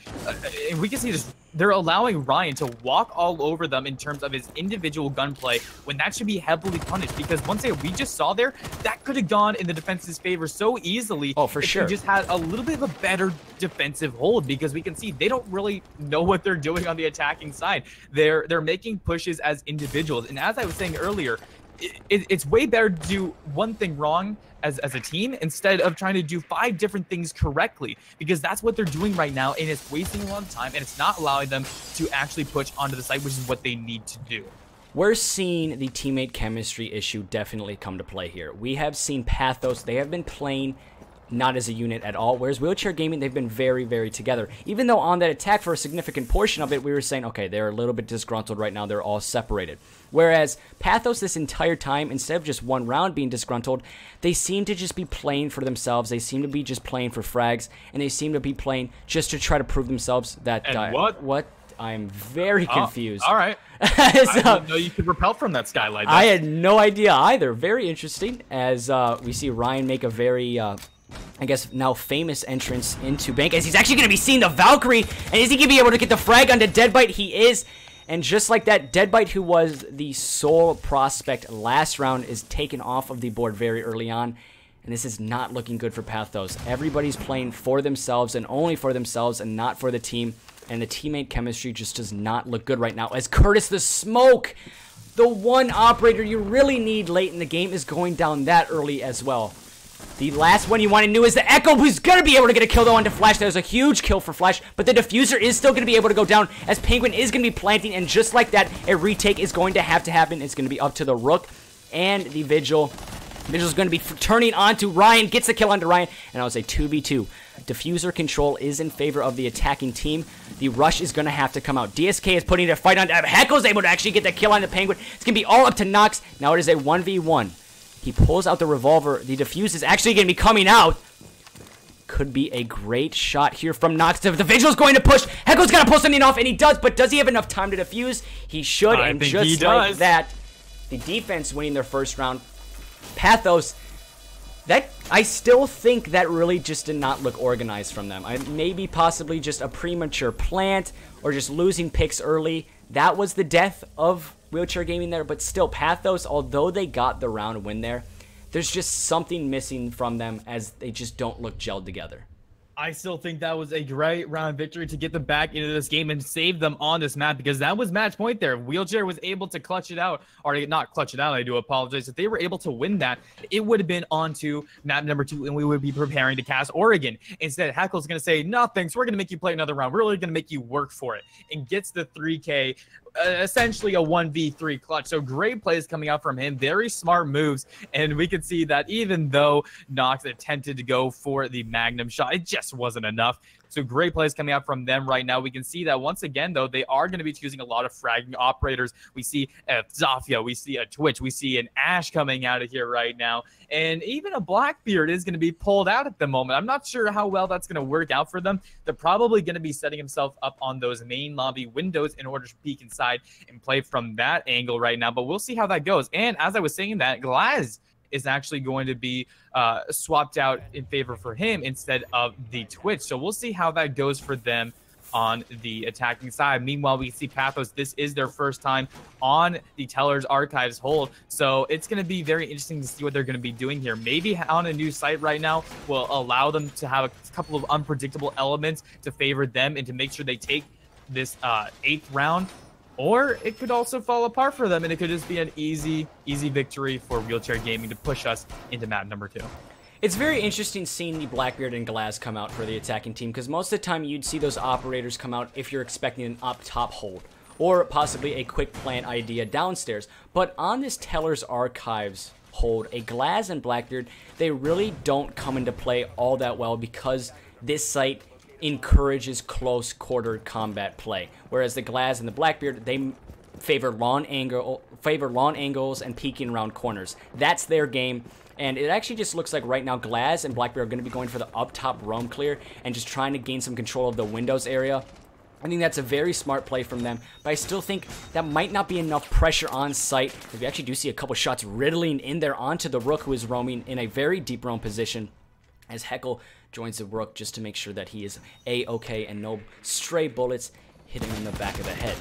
And we can see this. They're allowing Ryan to walk all over them in terms of his individual gunplay when that should be heavily punished, because once again, we just saw there, that could have gone in the defense's favor so easily. Oh, for sure. They just had a little bit of a better defensive hold, because we can see they don't really know what they're doing on the attacking side. They're making pushes as individuals. And as I was saying earlier, it's way better to do one thing wrong as a team instead of trying to do 5 different things correctly, because that's what they're doing right now, and it's wasting a lot of time, and it's not allowing them to actually push onto the site, which is what they need to do. We're seeing the teammate chemistry issue definitely come to play here. We have seen Pathos, they have been playing not as a unit at all, whereas WheelChair Gaming, they've been very, very together. Even though on that attack for a significant portion of it, we were saying, okay, they're a little bit disgruntled right now, they're all separated. Whereas Pathos this entire time, instead of just one round being disgruntled, they seem to just be playing for themselves, they seem to be just playing for frags, and they seem to be playing just to try to prove themselves that... And what? I'm very confused. All right. I didn't know you could repel from that skylight. I had no idea either. Very interesting, as we see Ryan make a very... I guess now famous entrance into Bank, as he's actually going to be seeing the Valkyrie, and is he going to be able to get the frag onto Deadbite? He is, and just like that, Deadbite, who was the sole prospect last round, is taken off of the board very early on. and this is not looking good for Pathos. Everybody's playing for themselves and only for themselves and not for the team, and the teammate chemistry just does not look good right now as Curtis the Smoke, the one operator you really need late in the game, is going down that early as well. The last one you want to know is the Echo, who's going to be able to get a kill though onto Flash. That was a huge kill for Flash, but the Diffuser is still going to be able to go down as Penguin is going to be planting, and just like that, a retake is going to have to happen. It's going to be up to the Rook and the Vigil. Vigil's going to be turning onto Ryan, gets the kill onto Ryan, and I was a 2v2. Diffuser control is in favor of the attacking team. The rush is going to have to come out. DSK is putting a fight on. Heckle's able to actually get the kill on the Penguin. It's going to be all up to Nox. Now it is a 1v1. He pulls out the revolver. The defuse is actually going to be coming out. Could be a great shot here from Nox. The Vigil's going to push. Heckle's going to pull something off, and he does, but does he have enough time to defuse? He should, and just like that, the defense winning their first round. Pathos, that I still think that really just did not look organized from them. Maybe possibly just a premature plant or just losing picks early. That was the death of WheelChair Gaming there, but still, Pathos, although they got the round win there, there's just something missing from them as they just don't look gelled together. I still think that was a great round victory to get them back into this game and save them on this map, because that was match point there. WheelChair was able to clutch it out, or not clutch it out, I do apologize. If they were able to win that, it would have been on to map number 2, and we would be preparing to cast Oregon. Instead, Heckle's going to say, no thanks, we're going to make you play another round. We're really going to make you work for it, and gets the 3K, essentially a 1v3 clutch. So great plays coming out from him, very smart moves, and we could see that even though Nox attempted to go for the Magnum shot, it just wasn't enough. So great plays coming out from them right now. We can see that once again, though, they are going to be choosing a lot of fragging operators. We see a Zafia, we see a Twitch, we see an Ash coming out of here right now, and even a Blackbeard is going to be pulled out at the moment. I'm not sure how well that's going to work out for them. They're probably going to be setting himself up on those main lobby windows in order to peek inside and play from that angle right now, but we'll see how that goes. And as I was saying that, Glaz is actually going to be swapped out in favor for him instead of the Twitch. So we'll see how that goes for them on the attacking side. Meanwhile, we see Pathos. This is their first time on the Teller's Archives hold. So it's going to be very interesting to see what they're going to be doing here. Maybe on a new site right now will allow them to have a couple of unpredictable elements to favor them and to make sure they take this 8th round. Or it could also fall apart for them, and it could just be an easy victory for WheelChair Gaming to push us into map number 2. It's very interesting seeing the Blackbeard and Glaz come out for the attacking team, because most of the time you'd see those operators come out if you're expecting an up-top hold, or possibly a quick plant idea downstairs. But on this Teller's Archives hold, a Glaz and Blackbeard, they really don't come into play all that well, because this site encourages close quarter combat play, whereas the Glaz and the Blackbeard, they favor lawn angles and peeking around corners. That's their game, and it actually just looks like right now Glaz and Blackbeard are going to be going for the up top roam clear and just trying to gain some control of the windows area. I think that's a very smart play from them, but I still think that might not be enough pressure on site. We actually do see a couple shots riddling in there onto the Rook, who is roaming in a very deep roam position, as Heckle joins the Rook just to make sure that he is A-okay and no stray bullets hitting him in the back of the head.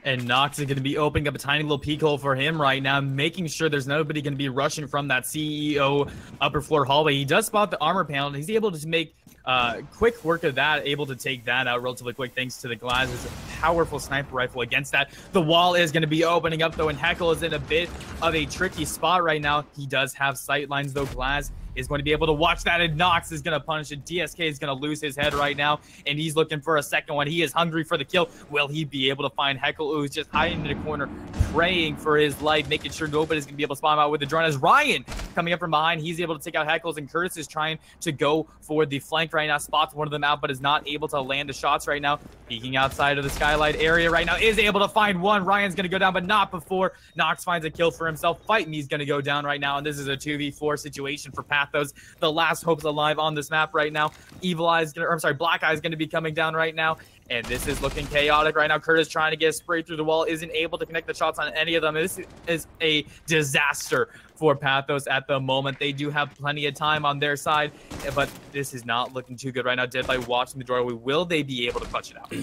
And Nox is going to be opening up a tiny little peek hole for him right now, making sure there's nobody going to be rushing from that CEO upper floor hallway. He does spot the armor panel. He's able to make quick work of that, able to take that out relatively quick thanks to the Glaz's powerful sniper rifle against that. The wall is going to be opening up, though, and Heckle is in a bit of a tricky spot right now. He does have sight lines, though. Glaz is going to be able to watch that, and Nox is going to punish it. DSK is going to lose his head right now, and he's looking for a second one. He is hungry for the kill. Will he be able to find Heckle, who's just hiding in the corner, praying for his life, making sure nobody's going to be able to spot him out with the drone? As Ryan coming up from behind, he's able to take out Heckles, and Curtis is trying to go for the flank right now. Spots one of them out, but is not able to land the shots right now. Peeking outside of the skylight area right now, is able to find one. Ryan's going to go down, but not before Nox finds a kill for himself. Fighting, he's going to go down right now, and this is a 2v4 situation for Pathos. The last hope's alive on this map right now. Black Eye's going to be coming down right now, and this is looking chaotic right now. Curtis trying to get sprayed through the wall, isn't able to connect the shots on any of them. This is a disaster for Pathos at the moment. They do have plenty of time on their side, but this is not looking too good right now. Dead by watching the doorway. Will they be able to clutch it out?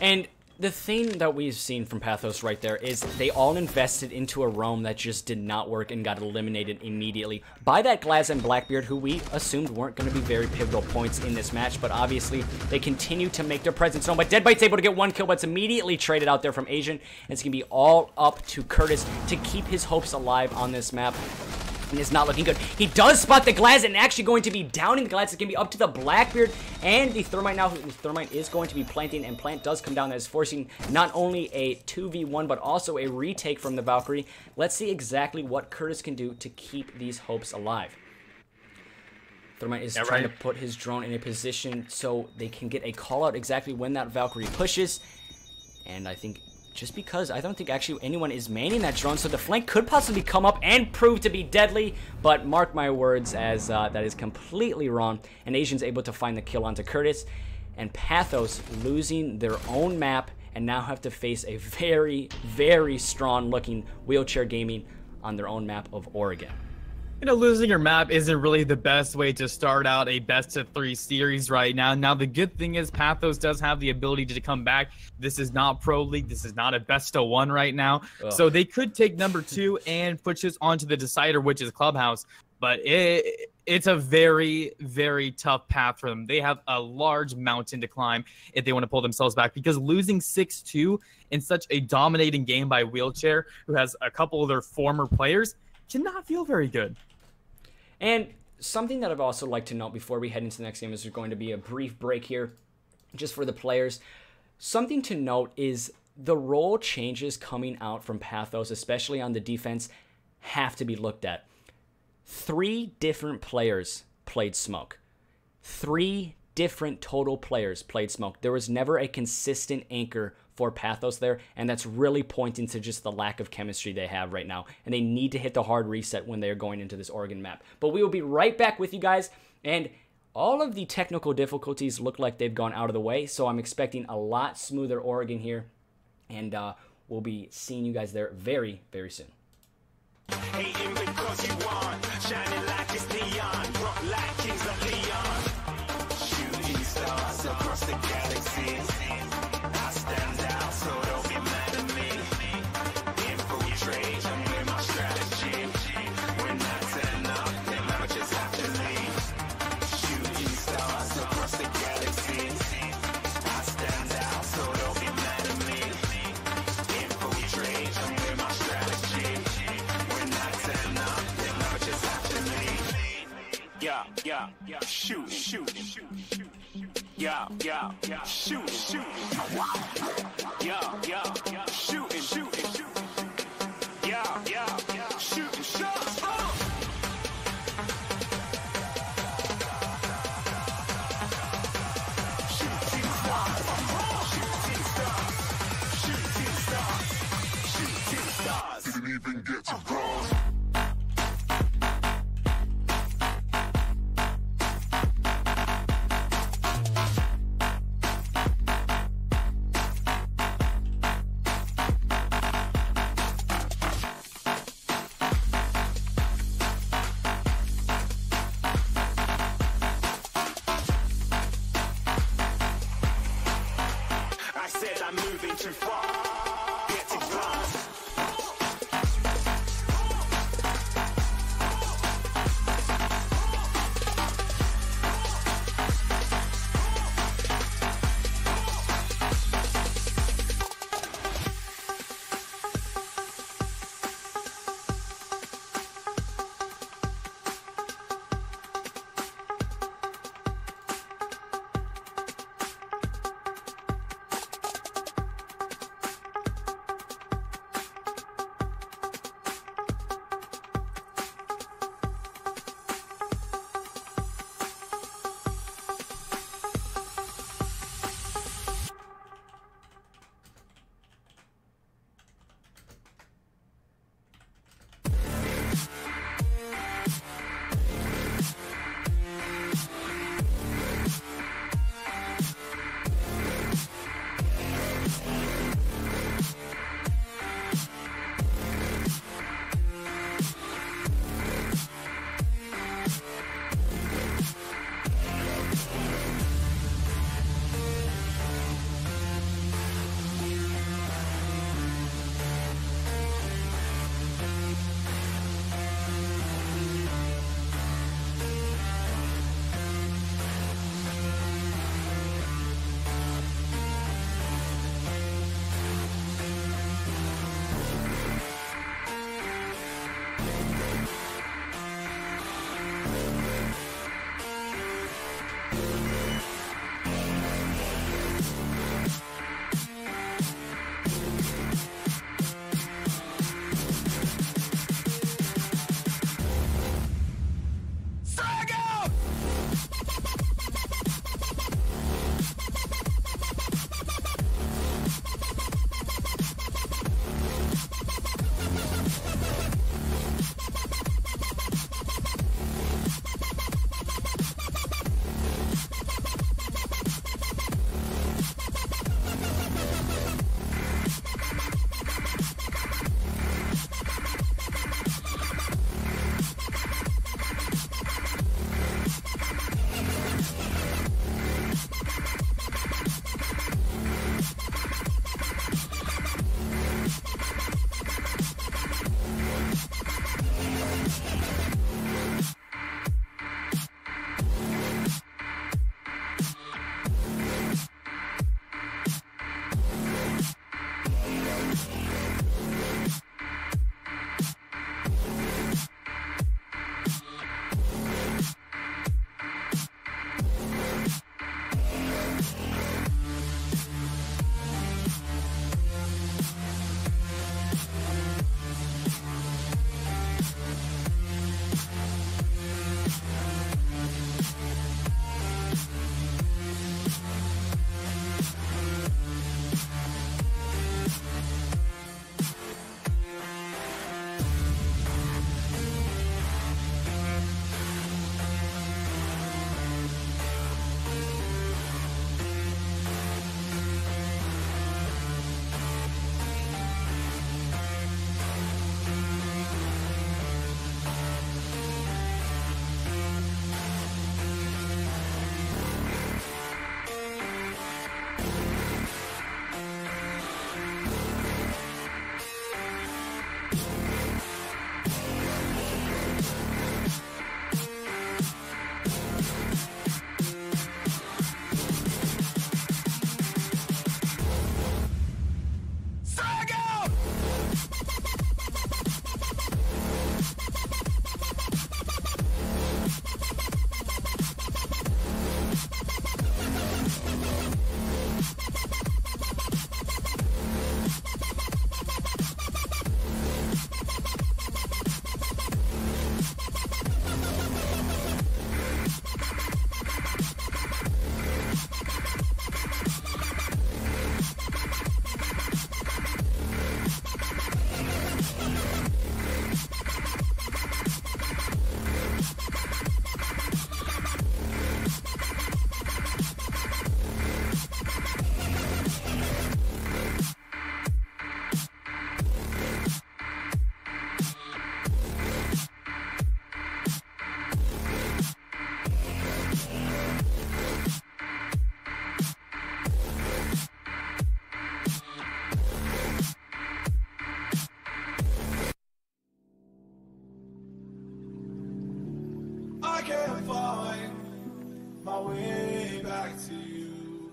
And the thing that we've seen from Pathos right there is they all invested into a roam that just did not work and got eliminated immediately by that Glaz and Blackbeard, who we assumed weren't going to be very pivotal points in this match, but obviously they continue to make their presence known. But Deadbite's able to get 1 kill, but it's immediately traded out there from Asian, and it's going to be all up to Curtis to keep his hopes alive on this map. And it's not looking good. He does spot the Glaz and actually going to be downing the Glaz. It's going to be up to the Blackbeard and the Thermite now. The Thermite is going to be planting, and Plant does come down. That is forcing not only a 2v1, but also a retake from the Valkyrie. Let's see exactly what Curtis can do to keep these hopes alive. Thermite is trying to put his drone in a position so they can get a call out exactly when that Valkyrie pushes. And I think just because I don't think actually anyone is manning that drone, so the flank could possibly come up and prove to be deadly, but mark my words as that is completely wrong, and Asian's able to find the kill onto Curtis, and Pathos losing their own map and now have to face a very, very strong looking WheelChair Gaming on their own map of Oregon. You know, losing your map isn't really the best way to start out a best-of-3 series right now. Now, the good thing is Pathos does have the ability to come back. This is not Pro League. This is not a best-of-1 right now. Ugh. So they could take number 2 and push this onto the decider, which is Clubhouse. But it's a very, very tough path for them. They have a large mountain to climb if they want to pull themselves back, because losing 6-2 in such a dominating game by WheelChair, who has a couple of their former players, cannot feel very good. And something that I'd also like to note before we head into the next game is there's going to be a brief break here just for the players. Something to note is the role changes coming out from Pathos, especially on the defense, have to be looked at. 3 different players played Smoke. 3 different total players played Smoke. There was never a consistent anchor for Pathos there, and that's really pointing to just the lack of chemistry they have right now, and they need to hit the hard reset when they're going into this Oregon map. But we will be right back with you guys, and all of the technical difficulties look like they've gone out of the way, so I'm expecting a lot smoother Oregon here, and we'll be seeing you guys there very, very soon. Hating because you want, shining like it's neon, rock like kings of Leon, shooting stars across the galaxies. I stand out, so don't be mad at me. Infiltrate, I'm with my strategy. When I turn up, then I just have to leave. Shooting stars across the galaxies. I stand out, so don't be mad at me. Infiltrate, I'm with my strategy. When I turn up, then I just have to leave. Yeah, shoot, shoot, shoot, shoot. Yeah, shoot, shoot. Yeah, shooting, shooting, shooting. Yeah, shooting shots. Shooting stars, shooting stars, shooting stars, shooting stars. Didn't even get to cross. I'm moving too far. Get to glass. can't find my way back to you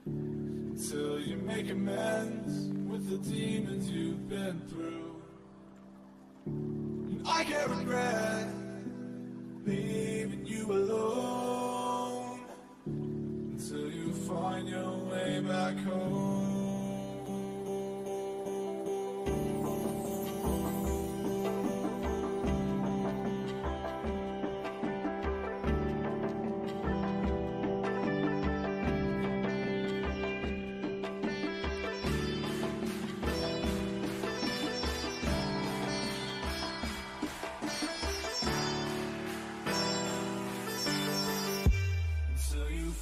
until you make amends with the demons you've been through. And I can't regret leaving you alone until you find your way back home.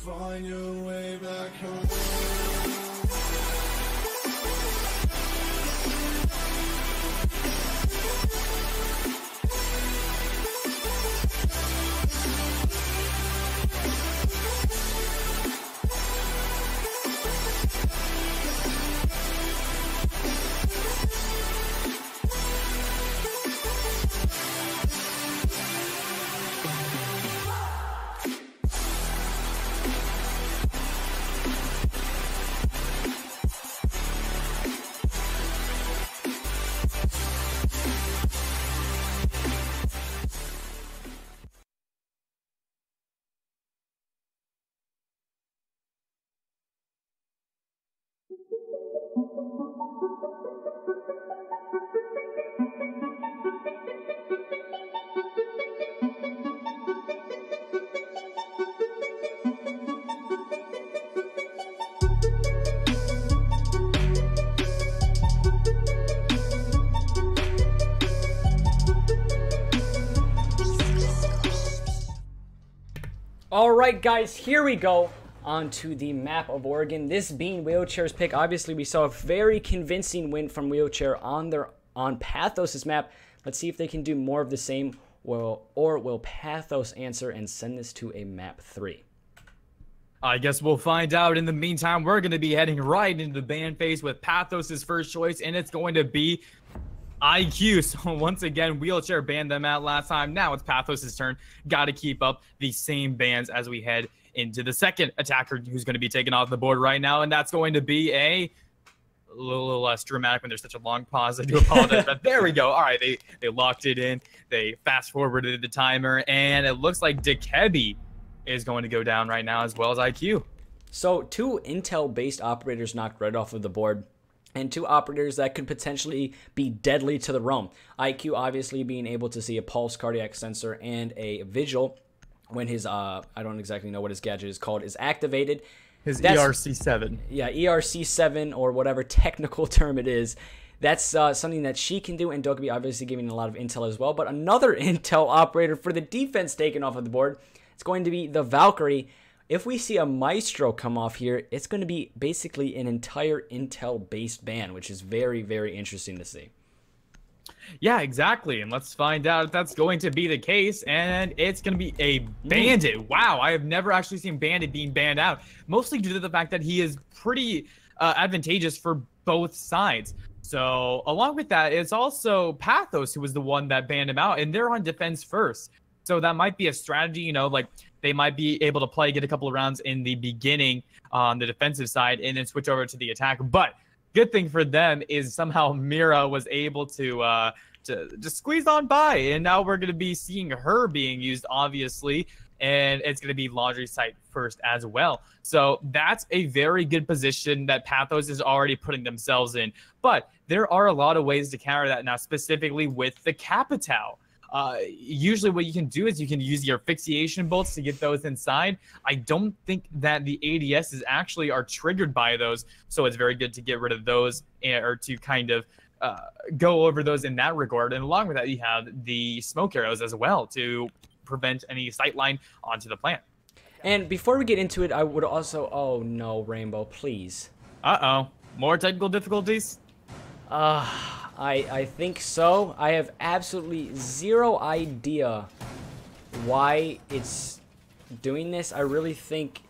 Find your way back home. Alright guys, here we go onto the map of Oregon. This being WheelChair's pick. Obviously we saw a very convincing win from WheelChair on Pathos' map. Let's see if they can do more of the same, or will Pathos answer and send this to a map 3? I guess we'll find out. In the meantime, we're going to be heading right into the ban phase with Pathos' first choice, and it's going to be IQ. So once again, WheelChair banned them out last time. Now it's Pathos' turn. Got to keep up the same bans as we head into the second attacker who's going to be taken off the board right now, and that's going to be a little less dramatic when there's such a long pause. I do apologize, but there we go. All right, they locked it in. They fast forwarded the timer, and it looks like Dekebi is going to go down right now, as well as IQ. So 2 Intel-based operators knocked right off of the board, and 2 operators that could potentially be deadly to the realm. IQ obviously being able to see a pulse cardiac sensor and a vigil when his, I don't exactly know what his gadget is called, is activated. His ERC7. Yeah, ERC7 or whatever technical term it is. That's something that she can do, and Dekebi obviously giving a lot of intel as well. But another Intel operator for the defense taken off of the board, it's going to be the Valkyrie. If we see a Maestro come off here, it's going to be basically an entire Intel-based ban, which is very, very interesting to see. Yeah, exactly. And let's find out if that's going to be the case. And it's going to be a Bandit. Wow, I have never actually seen Bandit being banned out, mostly due to the fact that he is pretty advantageous for both sides. So along with that, it's also Pathos who was the one that banned him out, and they're on defense first. So that might be a strategy, you know, like they might be able to play, get a couple of rounds in the beginning on the defensive side and then switch over to the attack. But good thing for them is somehow Mira was able to just squeeze on by, and now we're going to be seeing her being used, obviously, and it's going to be laundry site first as well. So that's a very good position that Pathos is already putting themselves in. But there are a lot of ways to counter that now, specifically with the Capital. Usually what you can do is you can use your asphyxiation bolts to get those inside. I don't think that the ADSs actually are triggered by those, so it's very good to get rid of those, or to kind of go over those in that regard. And along with that, you have the smoke arrows as well to prevent any sightline onto the plant. And before we get into it, I would also... Oh no, Rainbow, please. Uh-oh. More technical difficulties? I think so. I have absolutely zero idea why it's doing this. I really think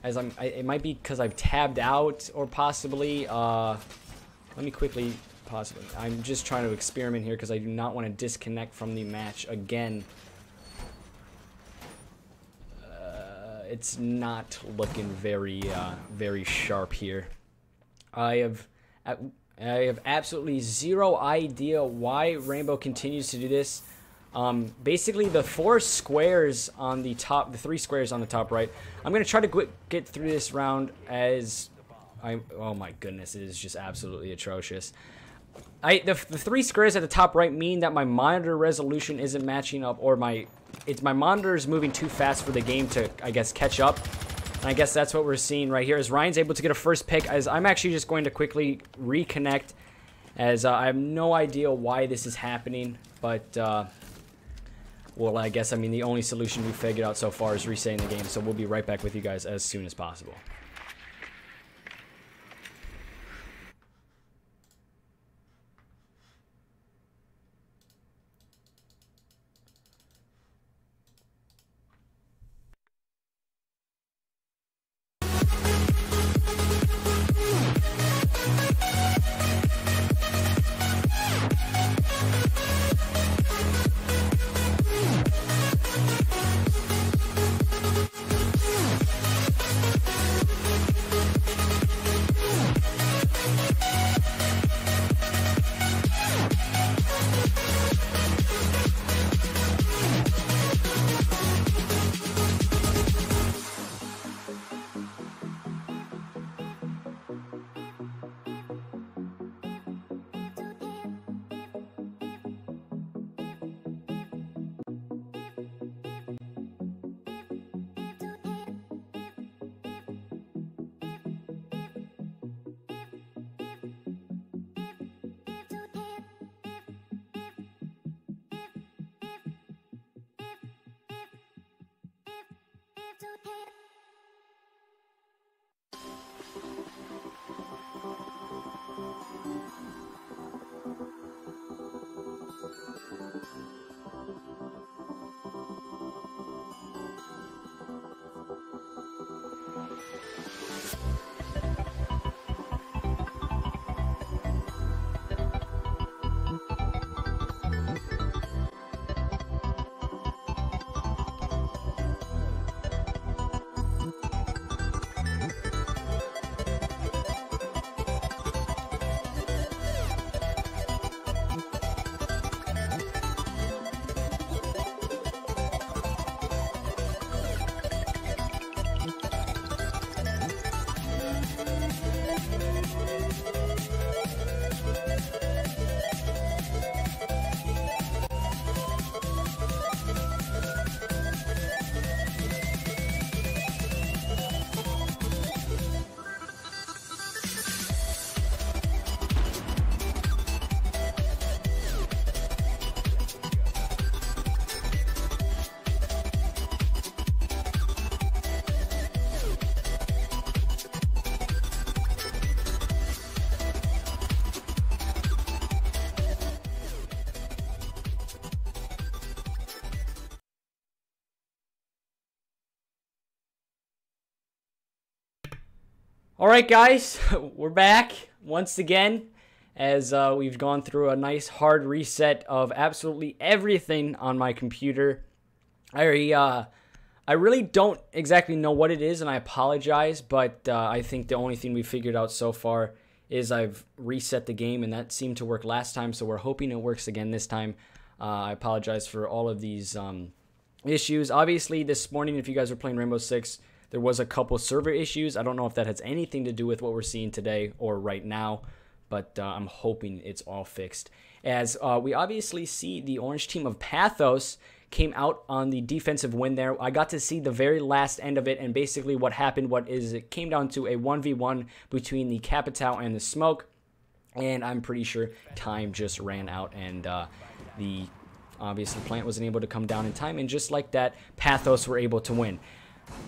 it might be because I've tabbed out, or possibly let me quickly I'm just trying to experiment here because I do not want to disconnect from the match again. it's not looking very very sharp here. I have absolutely zero idea why Rainbow continues to do this. Basically, the 4 squares on the top, the 3 squares on the top right. I'm gonna try to get through this round as oh my goodness, it is just absolutely atrocious. The 3 squares at the top right mean that my monitor resolution isn't matching up, or my monitor is moving too fast for the game to, I guess, catch up. And I guess that's what we're seeing right here, as Ryan's able to get a first pick, as I'm actually just going to quickly reconnect, as I have no idea why this is happening, but, well, I guess, I mean, the only solution we've figured out so far is resetting the game, so we'll be right back with you guys as soon as possible. Alright guys, we're back once again, as we've gone through a nice hard reset of absolutely everything on my computer. I really don't exactly know what it is, and I apologize, but I think the only thing we figured out so far is I've reset the game, and that seemed to work last time, so we're hoping it works again this time. I apologize for all of these issues. Obviously, this morning, if you guys were playing Rainbow Six, there was a couple server issues. I don't know if that has anything to do with what we're seeing today or right now, but I'm hoping it's all fixed. As we obviously see the orange team of PATHOS came out on the defensive win there. I got to see the very last end of it, and basically what happened, it came down to a 1v1 between the Capitao and the Smoke, and I'm pretty sure time just ran out, and the obviously plant wasn't able to come down in time, and just like that, PATHOS were able to win.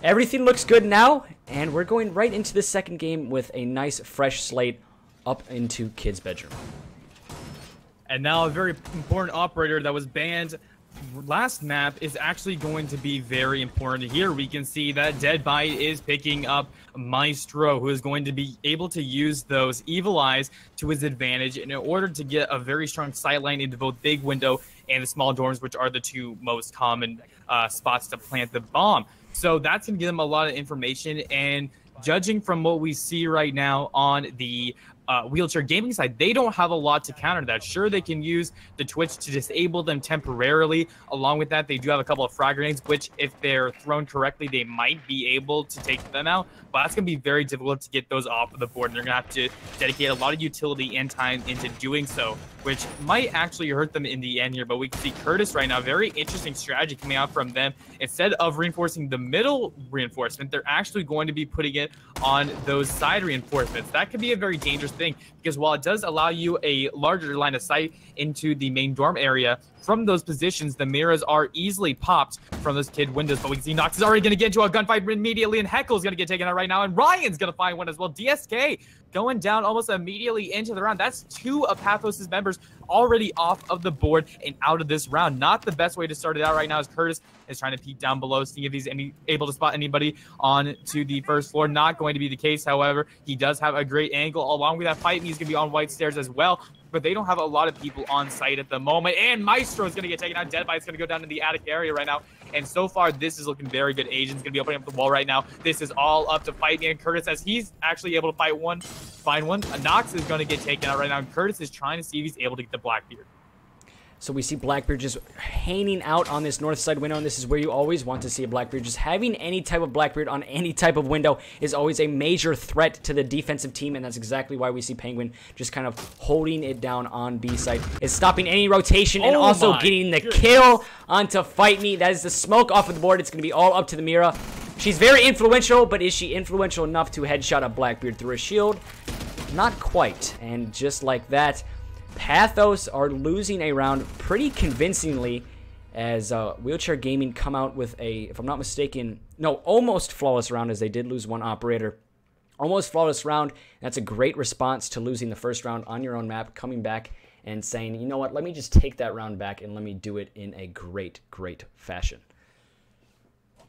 Everything looks good now, and we're going right into the second game with a nice fresh slate up into Kid's bedroom. And now a very important operator that was banned last map is actually going to be very important. Here we can see that Deadbite is picking up Maestro, who is going to be able to use those evil eyes to his advantage in order to get a very strong sightline into both Big Window and the small dorms, which are the two most common spots to plant the bomb. So that's going to give them a lot of information. And judging from what we see right now on the WheelChair gaming side, they don't have a lot to counter that. Sure, they can use the Twitch to disable them temporarily. Along with that, they do have a couple of frag grenades, which if they're thrown correctly, they might be able to take them out. But that's going to be very difficult to get those off of the board. And they're going to have to dedicate a lot of utility and time into doing so, which might actually hurt them in the end here. But we can see Curtis right now, very interesting strategy coming out from them. Instead of reinforcing the middle reinforcement, they're actually going to be putting it on those side reinforcements. That could be a very dangerous thing, because while it does allow you a larger line of sight into the main dorm area, from those positions, the mirrors are easily popped from those kid windows. But we can see Nox is already going to get into a gunfight immediately, and Heckle's going to get taken out right now, and Ryan's going to find one as well. DSK going down almost immediately into the round. That's 2 of Pathos' members already off of the board and out of this round. Not the best way to start it out right now, as Curtis is trying to peek down below, seeing if he's able to spot anybody on to the first floor. Not going to be the case, however. He does have a great angle. Along with that fight, he's going to be on white stairs as well. But they don't have a lot of people on site at the moment. And Maestro is going to get taken out. Deadbite's going to go down to the attic area right now. And so far, this is looking very good. Asian's going to be opening up the wall right now. This is all up to Fight Me and Curtis, as he's actually able to find one. Nox is going to get taken out right now. And Curtis is trying to see if he's able to get the Blackbeard. So we see Blackbeard just hanging out on this north side window, and this is where you always want to see a Blackbeard. Just having any type of Blackbeard on any type of window is always a major threat to the defensive team, and that's exactly why we see Penguin just kind of holding it down on B side. Is stopping any rotation and also getting the kill onto Fight Me. That is the smoke off of the board. It's going to be all up to the Mira. She's very influential, but is she influential enough to headshot a Blackbeard through a shield? Not quite. And just like that, Pathos are losing a round pretty convincingly, as WheelChair Gaming come out with a, if I'm not mistaken, no, almost flawless round, as they did lose one operator. Almost flawless round. That's a great response to losing the first round on your own map, coming back and saying, you know what, let me just take that round back and let me do it in a great, great fashion.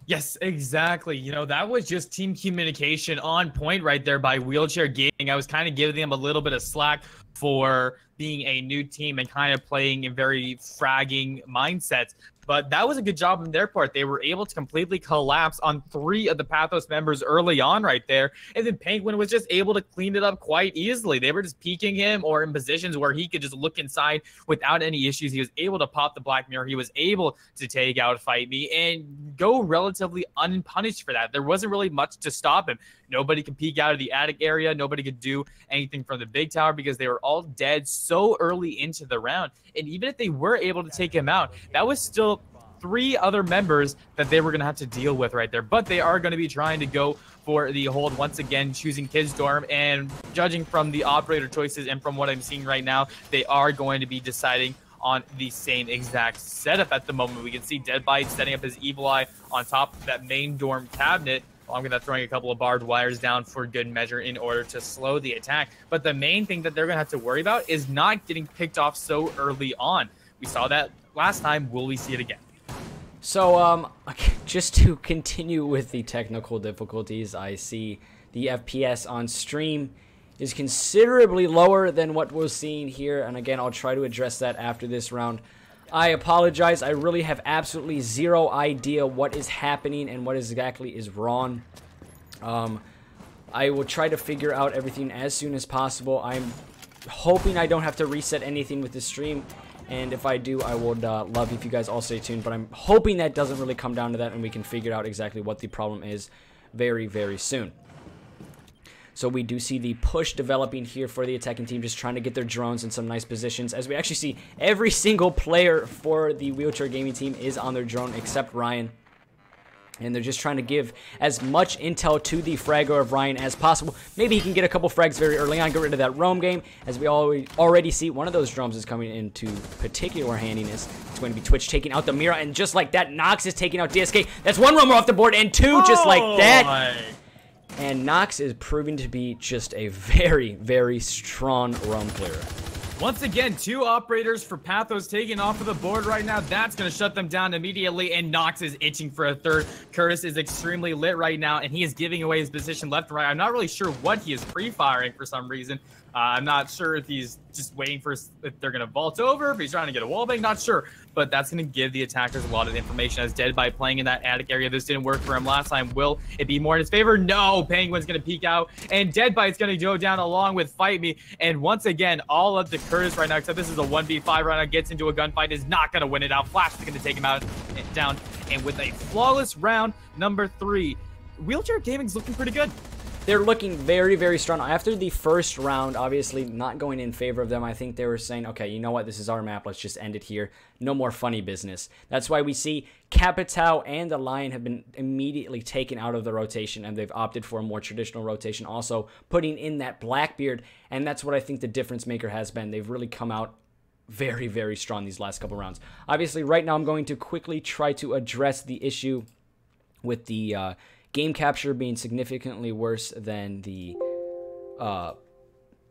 Yes, exactly. You know, that was just team communication on point right there by WheelChair Gaming. I was kind of giving them a little bit of slack for being a new team and kind of playing in very fragging mindsets. But that was a good job on their part. They were able to completely collapse on 3 of the Pathos members early on right there. And then Penguin was just able to clean it up quite easily. They were just peeking him or in positions where he could just look inside without any issues. He was able to pop the Black Mirror. He was able to take out Fight Me and go relatively unpunished for that. There wasn't really much to stop him. Nobody could peek out of the attic area. Nobody could do anything from the big tower because they were all dead so early into the round. And even if they were able to take him out, that was still 3 other members that they were going to have to deal with right there. But they are going to be trying to go for the hold once again, choosing Kids Dorm. And judging from the operator choices and from what I'm seeing right now, they are going to be deciding on the same exact setup at the moment. We can see Deadbite setting up his Evil Eye on top of that main dorm cabinet. I'm going to throwing a couple of barbed wires down for good measure in order to slow the attack. But the main thing that they're going to have to worry about is not getting picked off so early on. We saw that last time. Will we see it again? So, just to continue with the technical difficulties, I see the FPS on stream is considerably lower than what we're seeing here. And again, I'll try to address that after this round. I apologize. I really have absolutely zero idea what is happening and what exactly is wrong. I will try to figure out everything as soon as possible. I'm hoping I don't have to reset anything with the stream. And if I do, I would love if you guys all stay tuned. But I'm hoping that doesn't really come down to that and we can figure out exactly what the problem is very, very soon. So we do see the push developing here for the attacking team, just trying to get their drones in some nice positions. As we actually see every single player for the WheelChair Gaming team is on their drone except Ryan. And they're just trying to give as much intel to the fragger of Ryan as possible. Maybe he can get a couple frags very early on, get rid of that roam game. As we already see, one of those drums is coming into particular handiness. It's going to be Twitch taking out the Mira, and just like that, Nox is taking out DSK. That's 1 roamer off the board, and 2 just like that. And Nox is proving to be just a very, very strong roam clearer. Once again, 2 operators for Pathos taking off of the board right now. That's going to shut them down immediately, and Nox is itching for a 3rd. Curtis is extremely lit right now, and he is giving away his position left and right. I'm not really sure what he is pre-firing for some reason. I'm not sure if he's just waiting for if they're going to vault over, if he's trying to get a wallbang, not sure. But that's going to give the attackers a lot of information. As Dead by playing in that attic area, this didn't work for him last time. Will it be more in his favor? No, Penguin's going to peek out, and Dead Bite's going to go down along with Fight Me. And once again, all up to Curtis right now, except this is a 1v5 right now, gets into a gunfight, is not going to win it out. Flash is going to take him out down, and with a flawless round number 3, WheelChair Gaming's looking pretty good. They're looking very, very strong. After the first round, obviously not going in favor of them, I think they were saying, okay, you know what? This is our map. Let's just end it here. No more funny business. That's why we see Capitao and the Lion have been immediately taken out of the rotation, and they've opted for a more traditional rotation, also putting in that Blackbeard, and that's what I think the difference maker has been. They've really come out very, very strong these last couple rounds. Obviously, right now I'm going to quickly try to address the issue with the game capture being significantly worse than the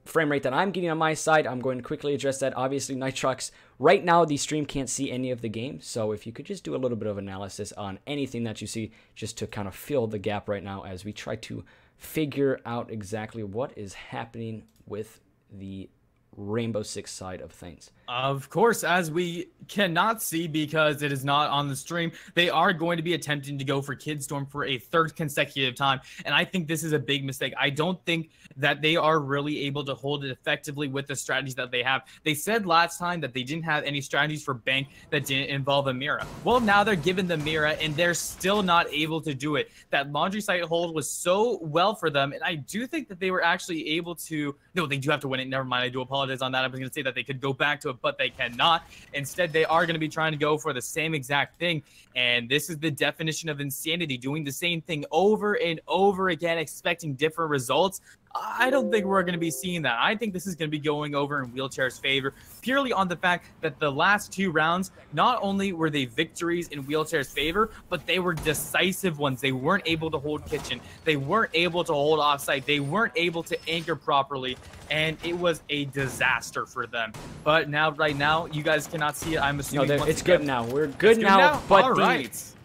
frame rate that I'm getting on my side. I'm going to quickly address that. Obviously, Nitrox, right now the stream can't see any of the game, so if you could just do a little bit of analysis on anything that you see, just to kind of fill the gap right now as we try to figure out exactly what is happening with the Rainbow Six side of things. Of course, as we cannot see because it is not on the stream, they are going to be attempting to go for Kidstorm for a 3rd consecutive time, and I think this is a big mistake. I don't think that they are really able to hold it effectively with the strategies that they have. They said last time that they didn't have any strategies for Bank that didn't involve a Mira. Well, now they're given the Mira, and they're still not able to do it. That laundry site hold was so well for them, and I do think that they were actually able to... No, they do have to win it. Never mind, I do apologize on that. I was going to say that they could go back to it, but they cannot. Instead, they are going to be trying to go for the same exact thing, and this is the definition of insanity, doing the same thing over and over again, expecting different results. I don't think we're going to be seeing that. I think this is going to be going over in WheelChair's favor, purely on the fact that the last 2 rounds, not only were they victories in WheelChair's favor, but they were decisive ones. They weren't able to hold kitchen. They weren't able to hold offsite. They weren't able to anchor properly, and it was a disaster for them. But now, right now, you guys cannot see it. I'm assuming no, it's good now. We're good now, but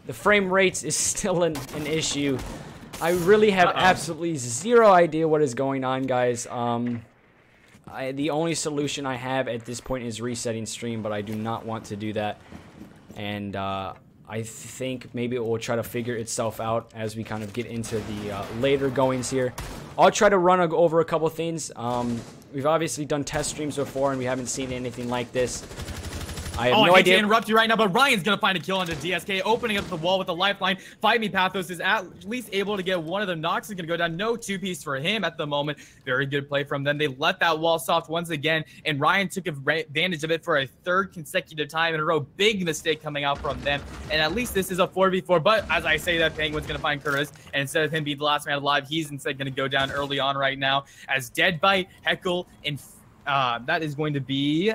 the frame rates is still an issue. I really have absolutely zero idea what is going on, guys. The only solution I have at this point is resetting stream, but I do not want to do that. And I think maybe it will try to figure itself out as we kind of get into the later goings here. I'll try to run over a couple things. We've obviously done test streams before, and we haven't seen anything like this. I have no idea. To interrupt you right now, but Ryan's going to find a kill onto DSK, opening up the wall with the lifeline. Fight Me PATHOS is at least able to get one of them. Nox is going to go down. No 2-piece for him at the moment. Very good play from them. They let that wall soft once again, and Ryan took advantage of it for a 3rd consecutive time in a row. Big mistake coming out from them, and at least this is a 4v4, but as I say that, Penguin's going to find Curtis, and instead of him being the last man alive, he's instead going to go down early on right now as Dead Bite, Heckle, and that is going to be...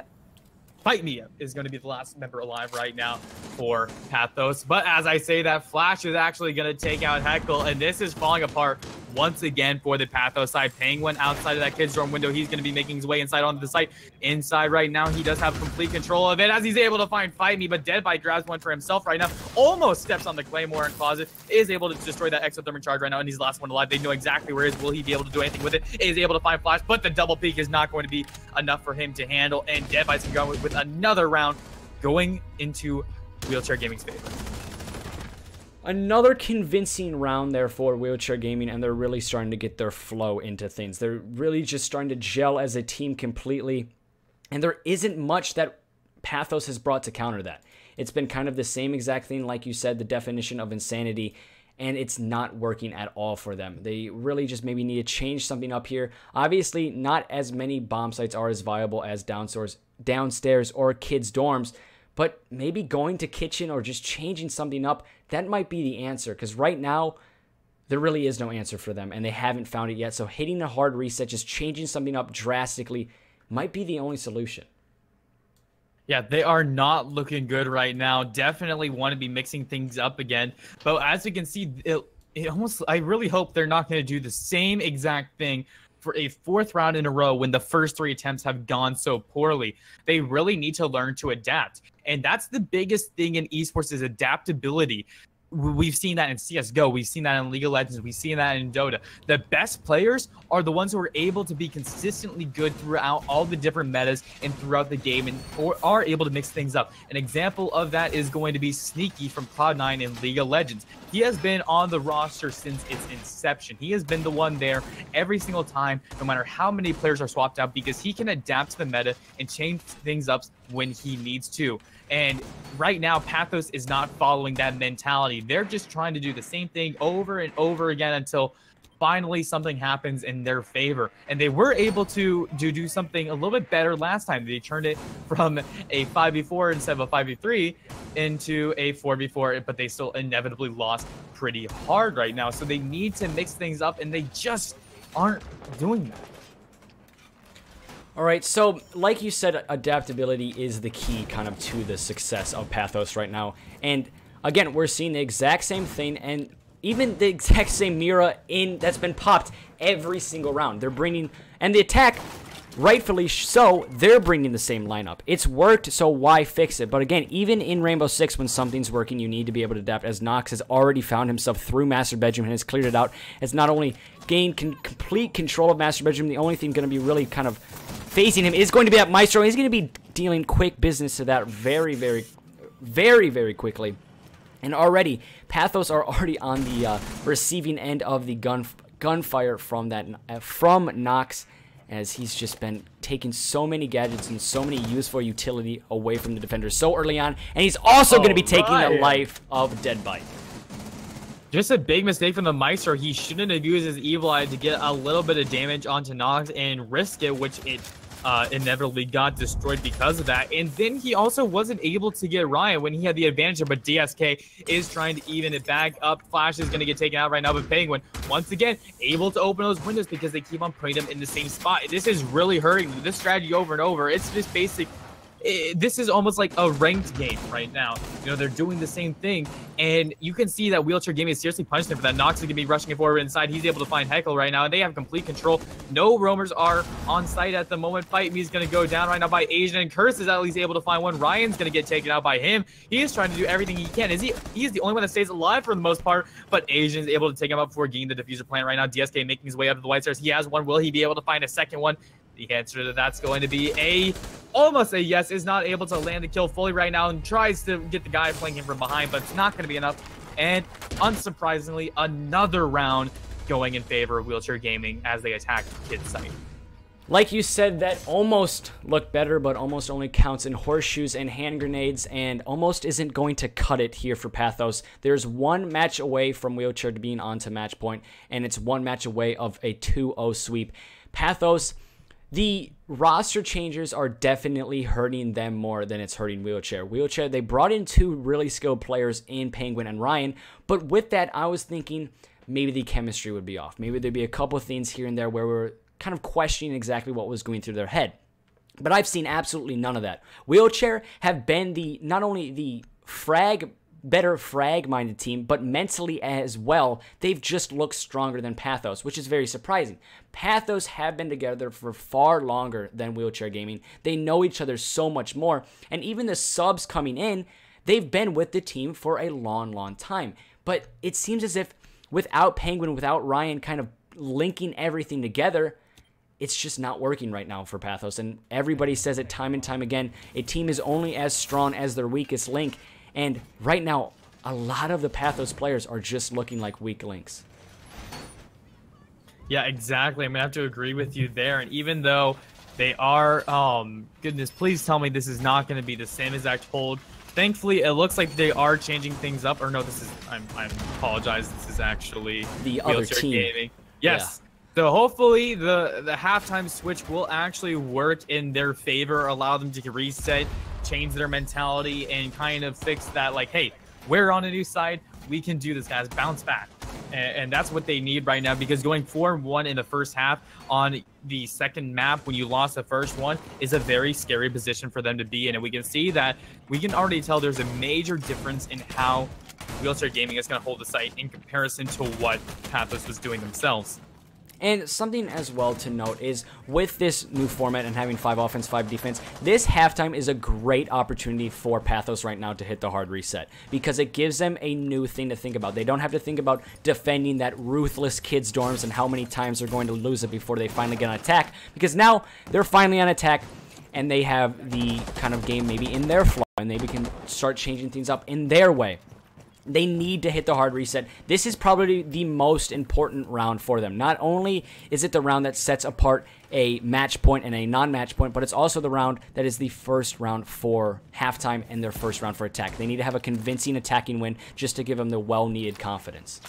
Fight Me is going to be the last member alive right now for PATHOS. But as I say that, Flash is actually going to take out Heckle, and this is falling apart once again for the PATHOS side. Penguin outside of that Kidstorm window. He's going to be making his way inside onto the site. Inside right now, he does have complete control of it as he's able to find Fight Me, but Dead Bite grabs one for himself right now. Almost steps on the Claymore and Closet. Is able to destroy that exothermic charge right now, and he's the last one alive. They know exactly where he is. Will he be able to do anything with it? Is able to find Flash, but the double peek is not going to be enough for him to handle, and Dead Bite's going to go with another round going into WheelChair Gaming's favor. Another convincing round there for WheelChair Gaming, and they're really starting to get their flow into things. They're really just starting to gel as a team completely, and there isn't much that PATHOS has brought to counter that. It's been kind of the same exact thing, like you said, the definition of insanity, and it's not working at all for them. They really just maybe need to change something up here. Obviously, not as many bomb sites are as viable as downstairs or kids' dorms, but maybe going to kitchen or just changing something up, that might be the answer, because right now, there really is no answer for them, and they haven't found it yet. So hitting a hard reset, just changing something up drastically, might be the only solution. Yeah, they are not looking good right now. Definitely want to be mixing things up again. But as you can see, I really hope they're not going to do the same exact thing for a 4th round in a row when the first 3 attempts have gone so poorly. They really need to learn to adapt. And that's the biggest thing in esports, is adaptability. we've seen that in CSGO, we've seen that in League of Legends, we've seen that in Dota. The best players are the ones who are able to be consistently good throughout all the different metas and throughout the game, and are able to mix things up. An example of that is going to be Sneaky from Cloud9 in League of Legends. He has been on the roster since its inception. He has been the one there every single time, no matter how many players are swapped out, because he can adapt to the meta and change things up when he needs to. And right now, PATHOS is not following that mentality. They're just trying to do the same thing over and over again until finally something happens in their favor. And they were able to do something a little bit better last time. They turned it from a 5v4 instead of a 5v3 into a 4v4, but they still inevitably lost pretty hard right now. So they need to mix things up, and they just aren't doing that. All right, so like you said, adaptability is the key kind of to the success of PATHOS right now. And again, we're seeing the exact same thing, and even the exact same Mira that's been popped every single round. They're bringing, and the attack, rightfully so, they're bringing the same lineup. It's worked, so why fix it? But again, even in Rainbow Six, when something's working, you need to be able to adapt, as Nox has already found himself through Master Bedroom and has cleared it out. It's not only gained complete control of Master Bedroom, the only thing going to be really kind of facing him is going to be at Maestro. He's going to be dealing quick business to that very, very quickly. And already, PATHOS are already on the receiving end of the gunfire from Nox, as he's just been taking so many gadgets and so many useful utility away from the defenders so early on. And he's also going to be taking the life of Deadbite. Just a big mistake from the Maestro. He shouldn't have used his Evil Eye to get a little bit of damage onto Nox and risk it, which it inevitably got destroyed because of that. And then he also wasn't able to get Ryan when he had the advantage, but DSK is trying to even it back up. Flash is going to get taken out right now, but Penguin, once again, able to open those windows because they keep on putting them in the same spot. This is really hurting this strategy over and over. It's just basic. This is almost like a ranked game right now. You know, they're doing the same thing, and you can see that WheelChair Gaming is seriously punishing him for that. Nox is going to be rushing it forward inside. He's able to find Heckle right now, and they have complete control. No roamers are on site at the moment. Fight Me is going to go down right now by Asian, and Curse is at least able to find one. Ryan's going to get taken out by him. He is trying to do everything he can. He's the only one that stays alive for the most part, but Asian is able to take him out before getting the diffuser plant right now. DSK making his way up to the White Stars. He has one. Will he be able to find a second one? The answer to that's going to be almost a yes. Is not able to land the kill fully right now and tries to get the guy playing him from behind, but it's not going to be enough. And unsurprisingly, another round going in favor of WheelChair Gaming as they attack Kid site. Like you said, that almost looked better, but almost only counts in horseshoes and hand grenades, and almost isn't going to cut it here for PATHOS. There's one match away from WheelChair to being on to match point, and it's one match away of a 2-0 sweep. PATHOS, the roster changes are definitely hurting them more than it's hurting WheelChair. WheelChair, they brought in two really skilled players in Penguin and Ryan, but with that, I was thinking maybe the chemistry would be off. Maybe there'd be a couple of things here and there where we're kind of questioning exactly what was going through their head. But I've seen absolutely none of that. WheelChair have been not only the better frag-minded team, but mentally as well, they've just looked stronger than PATHOS, which is very surprising. PATHOS have been together for far longer than WheelChair Gaming. They know each other so much more, and even the subs coming in, they've been with the team for a long time. But it seems as if without Penguin, without Ryan kind of linking everything together, it's just not working right now for PATHOS, and everybody says it time and time again, a team is only as strong as their weakest link. And right now, a lot of the PATHOS players are just looking like weak links. Yeah, exactly. I'm going to have to agree with you there. And even though they are, goodness, please tell me this is not going to be the same exact hold. Thankfully, it looks like they are changing things up. Or no, this is, I apologize. This is actually the other team. Gaming. Yes. Yeah. So hopefully the halftime switch will actually work in their favor, allow them to reset, change their mentality, and kind of fix that, like, hey, we're on a new side, we can do this, guys, bounce back. And that's what they need right now, because going 4-1 in the first half on the second map when you lost the first one is a very scary position for them to be in. And we can see that, we can already tell there's a major difference in how WheelChair Gaming is going to hold the site in comparison to what PATHOS was doing themselves. And something as well to note is with this new format and having 5 offense, 5 defense, this halftime is a great opportunity for Pathos right now to hit the hard reset because it gives them a new thing to think about. They don't have to think about defending that ruthless kids' dorms and how many times they're going to lose it before they finally get on attack, because now they're finally on attack and they have the kind of game maybe in their flow and they can start changing things up in their way. They need to hit the hard reset. This is probably the most important round for them. Not only is it the round that sets apart a match point and a non-match point, but it's also the round that is the first round for halftime and their first round for attack. They need to have a convincing attacking win just to give them the well-needed confidence.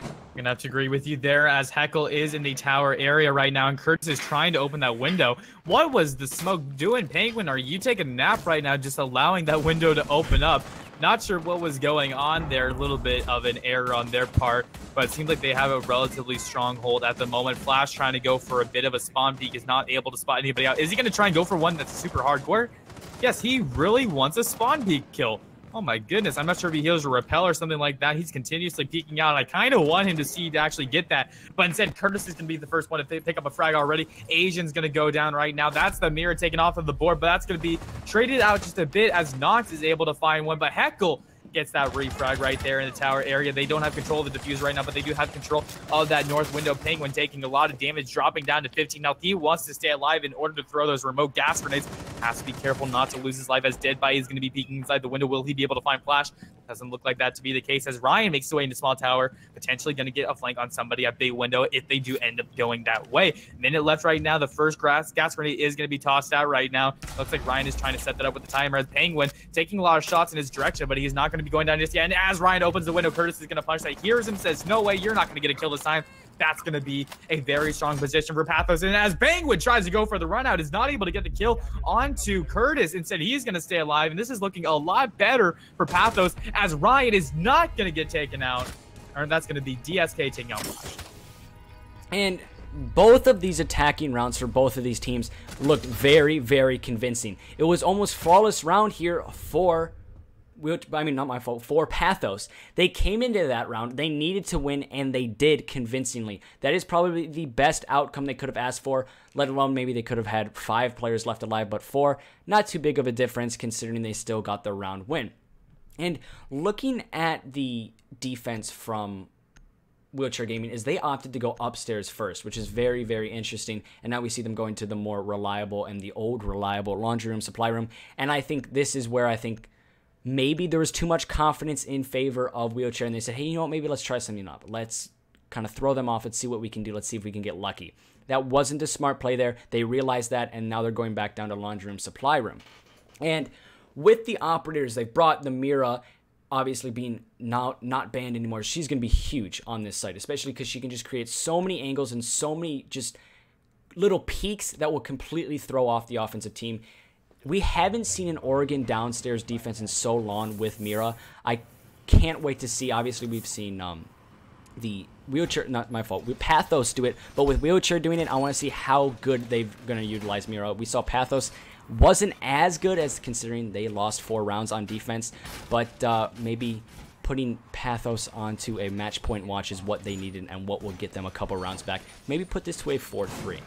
I'm gonna have to agree with you there, as Heckle is in the tower area right now, and Curtis is trying to open that window. What was the smoke doing, Penguin? Are you taking a nap right now, just allowing that window to open up? Not sure what was going on there. A little bit of an error on their part, but it seems like they have a relatively strong hold at the moment. Flash trying to go for a bit of a spawn peek, is not able to spot anybody out. Is he going to try and go for one that's super hardcore? Yes, he really wants a spawn peek kill. Oh my goodness, I'm not sure if he heals a repel or something like that. He's continuously peeking out. I kind of want him to see to actually get that, but instead Curtis is going to be the first one to pick up a frag already. Asian's going to go down right now. That's the mirror taken off of the board, but that's going to be traded out just a bit as Nox is able to find one, but Heckle gets that refrag right there in the tower area. They don't have control of the diffuse right now, but they do have control of that north window. Penguin taking a lot of damage, dropping down to 15. Now he wants to stay alive in order to throw those remote gas grenades. Has to be careful not to lose his life, as Deadbite is going to be peeking inside the window. Will he be able to find Flash? Doesn't look like that to be the case, as Ryan makes his way into small tower, potentially going to get a flank on somebody at big window if they do end up going that way. Minute left right now. The first gas grenade is going to be tossed out right now. Looks like Ryan is trying to set that up with the timer, as Penguin taking a lot of shots in his direction, but he's not going to be going down just yet. And as Ryan opens the window, Curtis is going to punch that. Hears him, says, no way, you're not going to get a kill this time. That's going to be a very strong position for Pathos. And as Penguin tries to go for the run out, is not able to get the kill onto Curtis. Instead, he's going to stay alive. And this is looking a lot better for Pathos, as Ryan is not going to get taken out. Or that's going to be DSK taking out Flash. And both of these attacking rounds for both of these teams looked very, very convincing. It was almost flawless round here for... I mean, not my fault, for Pathos. They came into that round, they needed to win, and they did convincingly. That is probably the best outcome they could have asked for, let alone maybe they could have had 5 players left alive, but 4, not too big of a difference considering they still got the round win. And looking at the defense from WheelChair Gaming, is they opted to go upstairs first, which is very, very interesting. And now we see them going to the more reliable and the old reliable laundry room, supply room. And I think this is where I think maybe there was too much confidence in favor of WheelChair, and they said, hey, you know what, maybe let's try something up. Let's kind of throw them off and see what we can do. Let's see if we can get lucky. That wasn't a smart play there. They realized that, and now they're going back down to laundry room, supply room. And with the operators they brought, the Mira obviously being not banned anymore, she's going to be huge on this site, especially because she can just create so many angles and so many just little peaks that will completely throw off the offensive team. We haven't seen an Oregon downstairs defense in so long with Mira. I can't wait to see. Obviously, we've seen the WheelChair, not my fault, Pathos do it, but with WheelChair doing it, I want to see how good they're going to utilize Mira. We saw Pathos wasn't as good, as considering they lost 4 rounds on defense, but maybe putting Pathos onto a match point watch is what they needed and what will get them a couple rounds back. Maybe put this to a 4-3.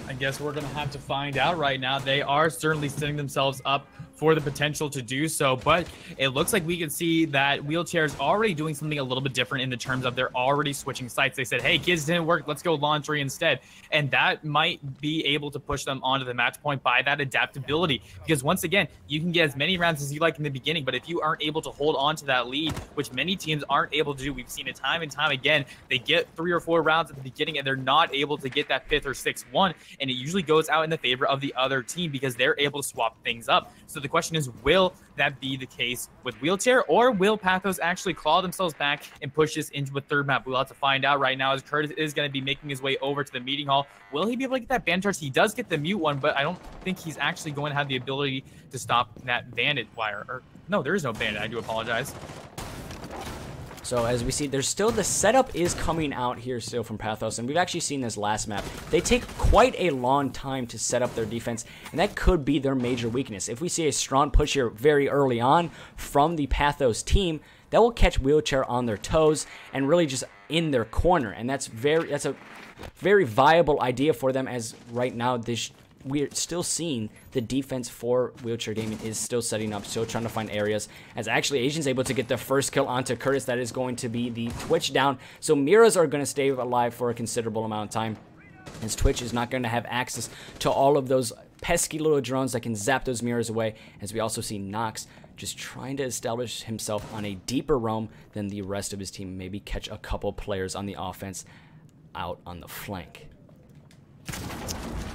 I guess we're going to have to find out right now. They are certainly setting themselves up for the potential to do so, but it looks like we can see that WheelChair is already doing something a little bit different in the terms of they're already switching sites. They said, hey, kids didn't work, let's go laundry instead. And that might be able to push them onto the match point by that adaptability. Because once again, you can get as many rounds as you like in the beginning, but if you aren't able to hold on to that lead, which many teams aren't able to do, we've seen it time and time again, they get 3 or 4 rounds at the beginning and they're not able to get that 5th or 6th one, and it usually goes out in the favor of the other team because they're able to swap things up. So the question is, will that be the case with WheelChair, or will Pathos actually claw themselves back and push this into a 3rd map? We'll have to find out right now, as Curtis is going to be making his way over to the meeting hall. Will he be able to get that ban charge? He does get the mute one, but I don't think he's actually going to have the ability to stop that bandit wire. Or no, there is no bandit. I do apologize. So as we see, there's still the setup is coming out here still from PATHOS, and we've actually seen this last map. They take quite a long time to set up their defense, and that could be their major weakness. If we see a strong push here very early on from the PATHOS team, that will catch WheelChair on their toes and really just in their corner, and that's a very viable idea for them, as right now we're still seeing the defense for WheelChair Gaming is still setting up, still trying to find areas, as actually Asian's able to get the first kill onto Curtis. That is going to be the Twitch down, so Miras are going to stay alive for a considerable amount of time, as Twitch is not going to have access to all of those pesky little drones that can zap those mirrors away, as we also see Nox just trying to establish himself on a deeper roam than the rest of his team, maybe catch a couple players on the offense out on the flank.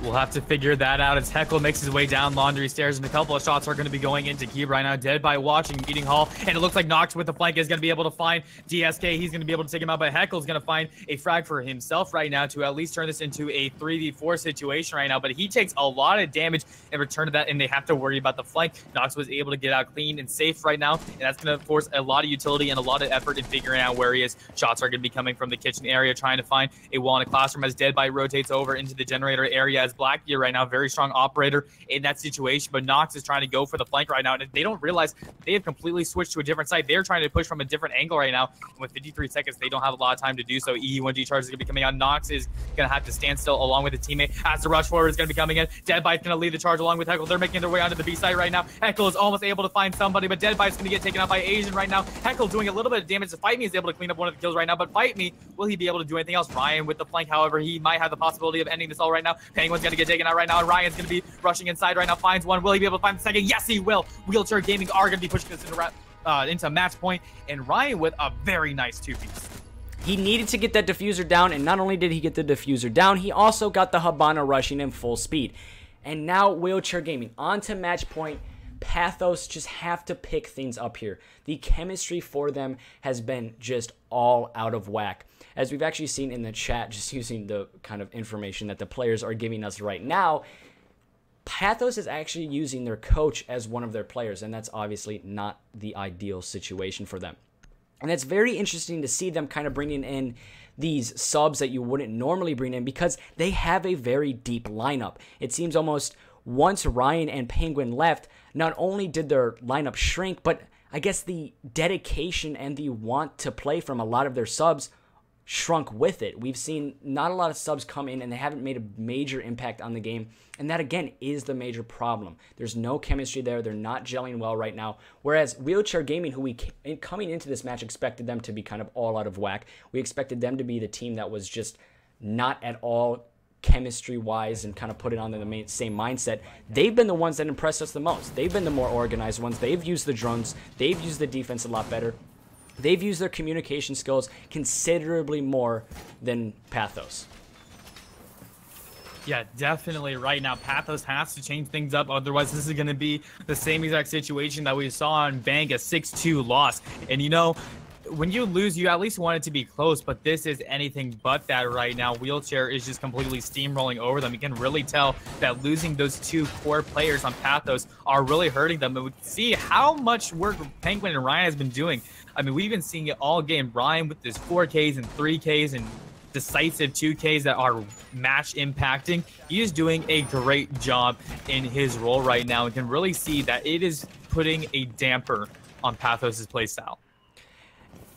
We'll have to figure that out as Heckle makes his way down Laundry Stairs, and a couple of shots are going to be going into Keeb right now. Dead by watching Eating Hall, and it looks like Nox with the flank is going to be able to find DSK. He's going to be able to take him out, but Heckle's going to find a frag for himself right now to at least turn this into a 3v4 situation right now, but he takes a lot of damage in return to that, and they have to worry about the flank. Nox was able to get out clean and safe right now, and that's going to force a lot of utility and a lot of effort in figuring out where he is. Shots are going to be coming from the kitchen area, trying to find a wall in a classroom as Dead by rotates over into the generator area, as Blackbeard right now, very strong operator in that situation, but Nox is trying to go for the flank right now, and they don't realize they have completely switched to a different side. They're trying to push from a different angle right now, and with 53 seconds, they don't have a lot of time to do so. E1G charge is going to be coming on. Nox is going to have to stand still along with the teammate as the rush forward is going to be coming in. Deadbite's going to lead the charge along with Heckle. They're making their way onto the B side right now. Heckle is almost able to find somebody, but Deadbite's going to get taken out by Asian right now. Heckle doing a little bit of damage. Fight Me is able to clean up one of the kills right now, but Fight Me, will he be able to do anything else? Ryan with the flank, however, he might have the possibility of ending this all right now. Penguin's going to get taken out right now, and Ryan's going to be rushing inside right now, finds one. Will he be able to find the second? Yes, he will. WheelChair Gaming are going to be pushing this into match point, and Ryan with a very nice two-piece. He needed to get that diffuser down, and not only did he get the diffuser down, he also got the Habana rushing in full speed. And now WheelChair Gaming on to match point. PATHOS just have to pick things up here. The chemistry for them has been just all out of whack. As we've actually seen in the chat, just using the kind of information that the players are giving us right now, PATHOS is actually using their coach as one of their players, and that's obviously not the ideal situation for them. And it's very interesting to see them kind of bringing in these subs that you wouldn't normally bring in, because they have a very deep lineup. It seems almost once Ryan and Penguin left, not only did their lineup shrink, but I guess the dedication and the want to play from a lot of their subs shrunk with it. We've seen not a lot of subs come in, and they haven't made a major impact on the game, and that again is the major problem. There's no chemistry there. They're not gelling well right now, whereas WheelChair Gaming, who we coming into this match expected them to be kind of all out of whack. We expected them to be the team that was just not at all chemistry wise and kind of put it on the same mindset. They've been the ones that impressed us the most. They've been the more organized ones. They've used the drones. They've used the defense a lot better. They've used their communication skills considerably more than PATHOS. Yeah, definitely right now. PATHOS has to change things up. Otherwise, this is going to be the same exact situation that we saw on Bang, a 6-2 loss. And, you know, when you lose, you at least want it to be close, but this is anything but that right now. WheelChair is just completely steamrolling over them. You can really tell that losing those two core players on PATHOS are really hurting them. And we see how much work Penguin and Ryan has been doing. I mean, we've been seeing it all game. Ryan with his 4Ks and 3Ks and decisive 2Ks that are match impacting. He is doing a great job in his role right now, and can really see that it is putting a damper on PATHOS' playstyle.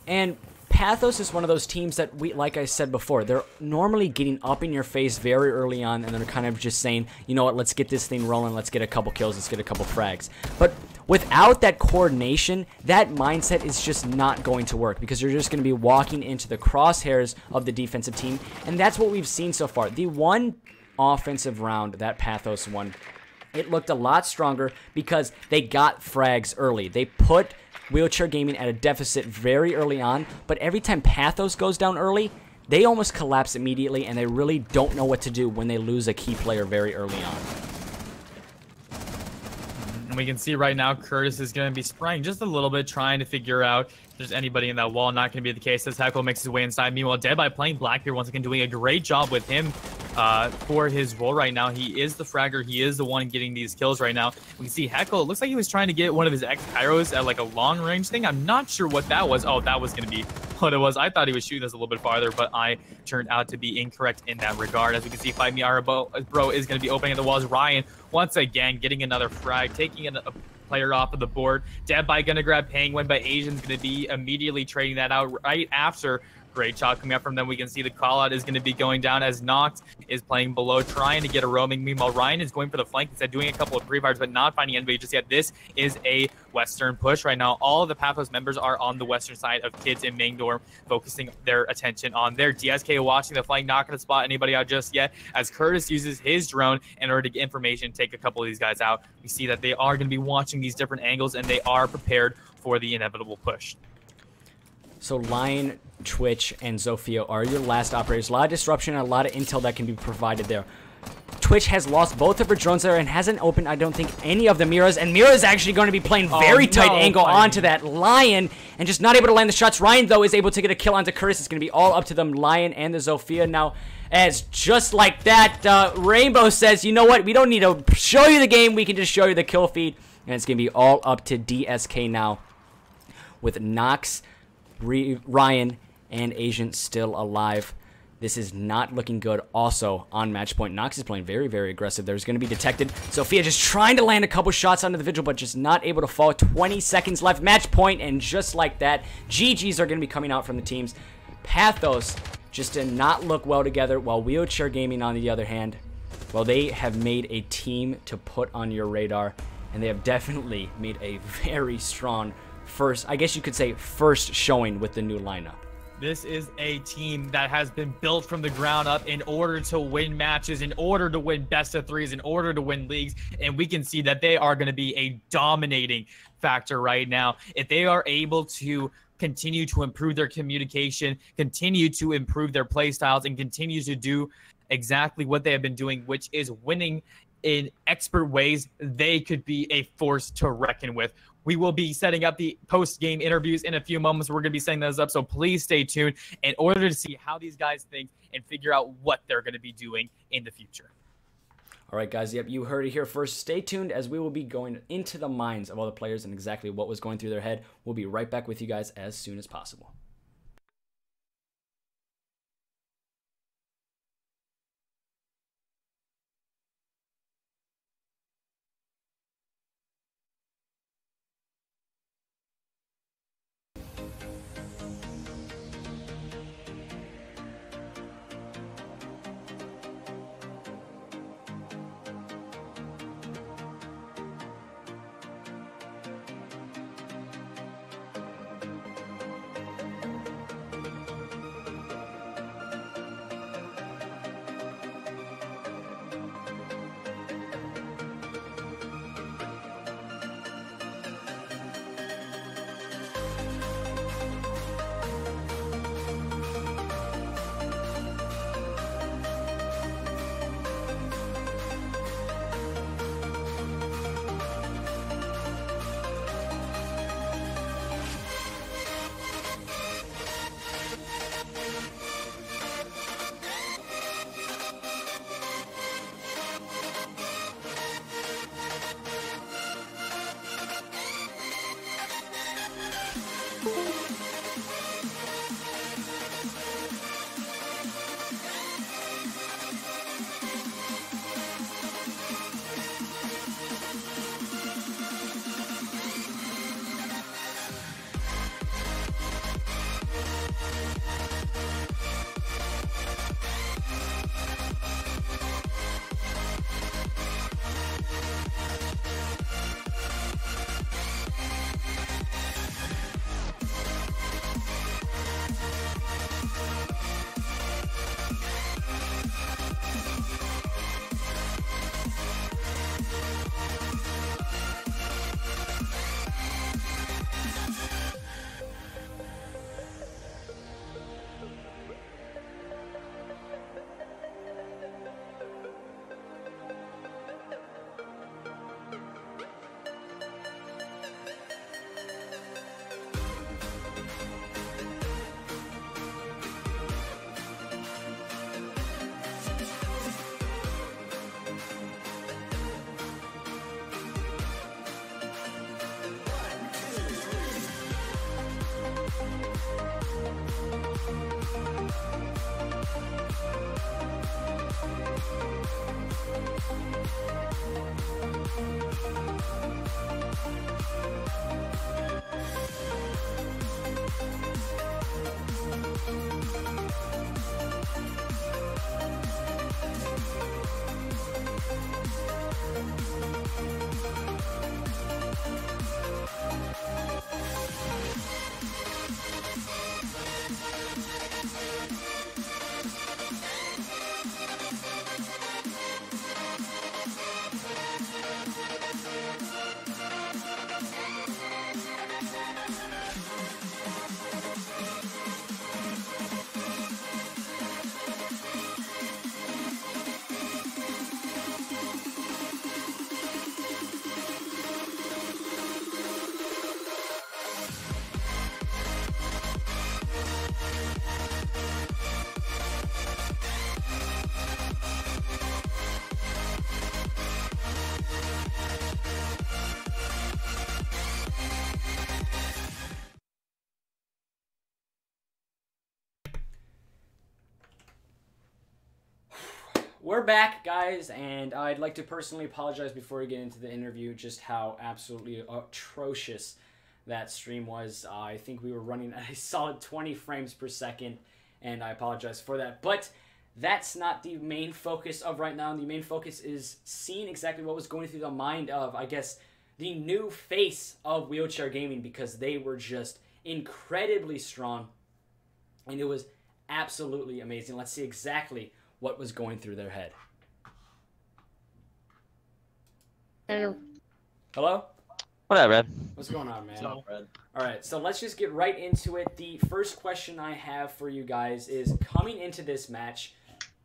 And PATHOS is one of those teams that like I said before, they're normally getting up in your face very early on, and they're kind of just saying, you know what, let's get this thing rolling, let's get a couple kills, let's get a couple frags. But without that coordination, that mindset is just not going to work, because you're just going to be walking into the crosshairs of the defensive team, and that's what we've seen so far. The one offensive round that PATHOS won, it looked a lot stronger because they got frags early. They put WheelChair Gaming at a deficit very early on, but every time PATHOS goes down early, they almost collapse immediately, and they really don't know what to do when they lose a key player very early on. And we can see right now Curtis is going to be spraying just a little bit, trying to figure out if there's anybody in that wall. Not going to be the case as Heckle makes his way inside. Meanwhile, Deadbite playing Blackbeard once again, doing a great job with him for his role right now. He is the fragger. He is the one getting these kills right now. We can see Heckle. It looks like he was trying to get one of his X-Pyros at like a long range thing. I'm not sure what that was. Oh, that was going to be what it was. I thought he was shooting us a little bit farther, but I turned out to be incorrect in that regard. As we can see, Fight Me Bro is going to be opening at the walls. Ryan, once again, getting another frag, taking a player off of the board. Dead by going to grab Penguin, but Asian's going to be immediately trading that out right after. Great shot coming up from them. We can see the call out is going to be going down as Noct is playing below, trying to get a roaming. Meanwhile, Ryan is going for the flank instead, doing a couple of pre-fires, but not finding anybody just yet. This is a Western push right now. All of the PATHOS members are on the Western side of kids in main dorm, focusing their attention on their DSK watching the flank, not going to spot anybody out just yet, as Curtis uses his drone in order to get information, take a couple of these guys out. We see that they are going to be watching these different angles, and they are prepared for the inevitable push. So Lion, Twitch, and Zofia are your last operators. A lot of disruption and a lot of intel that can be provided there. Twitch has lost both of her drones there and hasn't opened, I don't think, any of the Miras. And Mira is actually going to be playing very tight angle onto that Lion and just not able to land the shots. Ryan, though, is able to get a kill onto Curtis. It's going to be all up to them, Lion and the Zofia now. As just like that, Rainbow says, you know what? We don't need to show you the game. We can just show you the kill feed. And it's going to be all up to DSK now with Nox, Ryan, and Asian still alive. This is not looking good. Also, on match point, Nox is playing very, very aggressive. There's going to be detected. Sophia just trying to land a couple shots onto the Vigil, but just not able to fall. 20 seconds left. Match point, and just like that, GGs are going to be coming out from the teams. Pathos just did not look well together, while WheelChair Gaming, on the other hand, well, they have made a team to put on your radar, and they have definitely made a very strong first, I guess you could say, first showing with the new lineup. This is a team that has been built from the ground up in order to win matches, in order to win best of threes, in order to win leagues, and we can see that they are going to be a dominating factor right now. If they are able to continue to improve their communication, continue to improve their play styles, and continue to do exactly what they have been doing, which is winning in expert ways, they could be a force to reckon with. We will be setting up the post-game interviews in a few moments. We're going to be setting those up, so please stay tuned in order to see how these guys think and figure out what they're going to be doing in the future. All right, guys. Yep, you heard it here first. Stay tuned as we will be going into the minds of all the players and exactly what was going through their head. We'll be right back with you guys as soon as possible. We're back, guys, and I'd like to personally apologize before we get into the interview just how absolutely atrocious that stream was. I think we were running at a solid 20 frames per second, and I apologize for that. But that's not the main focus of right now. The main focus is seeing exactly what was going through the mind of, I guess, the new face of WheelChair Gaming, because they were just incredibly strong, and it was absolutely amazing. Let's see exactly what was going through their head. Hello? What up, Red? What's going on, man? What's up, Red? All right, so let's just get right into it. The first question I have for you guys is, coming into this match,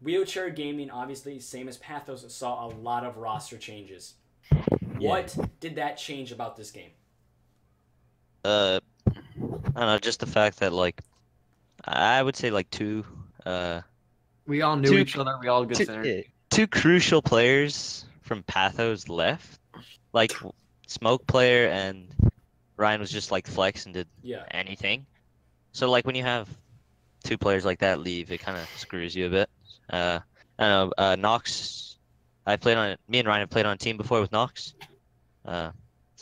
WheelChair Gaming, obviously, same as PATHOS, saw a lot of roster changes. Yeah. What did that change about this game? I don't know, just the fact that, like, I would say, like, we all knew each other. We all good synergy. two crucial players from PATHOS left. Like, Smoke player and Ryan was just, like, flex and did anything. So, like, when you have two players like that leave, it kind of screws you a bit. I don't know, Nox, me and Ryan have played on a team before with Nox. So,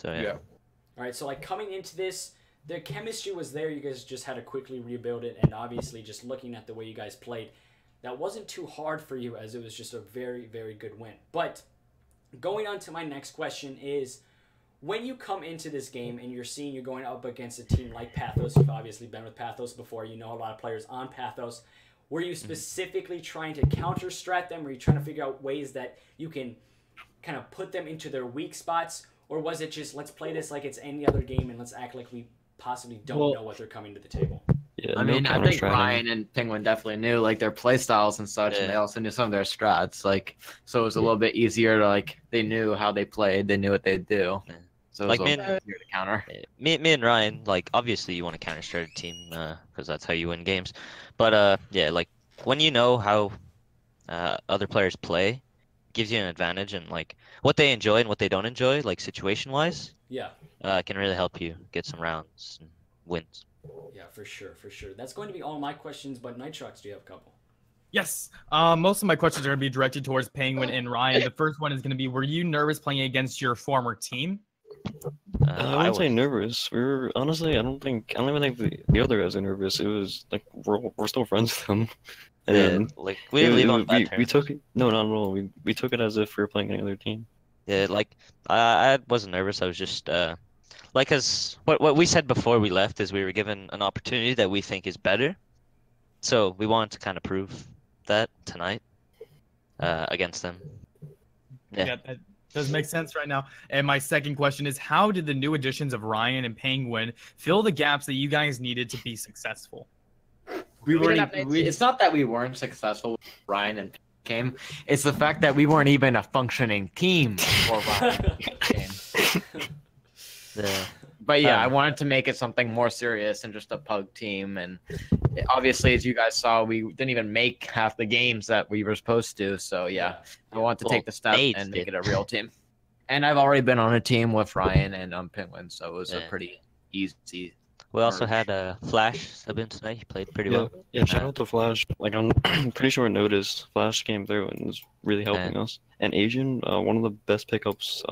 yeah. All right, so, like, coming into this, the chemistry was there. You guys just had to quickly rebuild it, and obviously just looking at the way you guys played, that wasn't too hard for you, as it was just a very, very good win. But going on to my next question is, when you come into this game and you're going up against a team like PATHOS, you've obviously been with PATHOS before, you know a lot of players on PATHOS, were you specifically trying to counter-strat them? Were you trying to figure out ways that you can kind of put them into their weak spots? Or was it just, let's play this like it's any other game and let's act like we possibly don't know what they're coming to the table? Yeah, I mean, I think Ryan and Penguin definitely knew, like, their play styles and such, and they also knew some of their strats, like, so it was a little bit easier to, like, they knew how they played, they knew what they'd do, so it was like, a little bit easier to counter. Me and Ryan, like, obviously you want to counter-strat a team, because that's how you win games, but, yeah, like, when you know how other players play, it gives you an advantage, and, like, what they enjoy and what they don't enjoy, like, situation-wise, can really help you get some rounds and wins. Yeah, for sure, for sure. That's going to be all my questions, but Nitrox, do you have a couple? Yes. Most of my questions are going to be directed towards Penguin and Ryan. The first one is going to be, were you nervous playing against your former team? I wouldn't say nervous. We were, honestly, I don't even think the other guys are nervous. It was like we're still friends with them. And like we didn't leave on bad terms. We took it, no, not at all. We took it as if we were playing any other team. Yeah, like I wasn't nervous. I was just like, cause what we said before we left is we were given an opportunity that we think is better, so we wanted to kind of prove that tonight against them. Yeah, that does make sense right now. And my second question is, how did the new additions of Ryan and Penguin fill the gaps that you guys needed to be successful? It's not that we weren't successful with Ryan and came. It's the fact that we weren't even a functioning team before Ryan came. But yeah, I wanted to make it something more serious than just a pug team. And obviously, as you guys saw, we didn't even make half the games that we were supposed to. So yeah, I wanted to take the step and make it a real team. And I've already been on a team with Ryan and Penguin, so it was a pretty easy. We also had Flash sub in tonight. He played pretty well. Yeah, shout out to Flash. Like, on pretty short notice, Flash came through and was really helping us. And Asian, one of the best pickups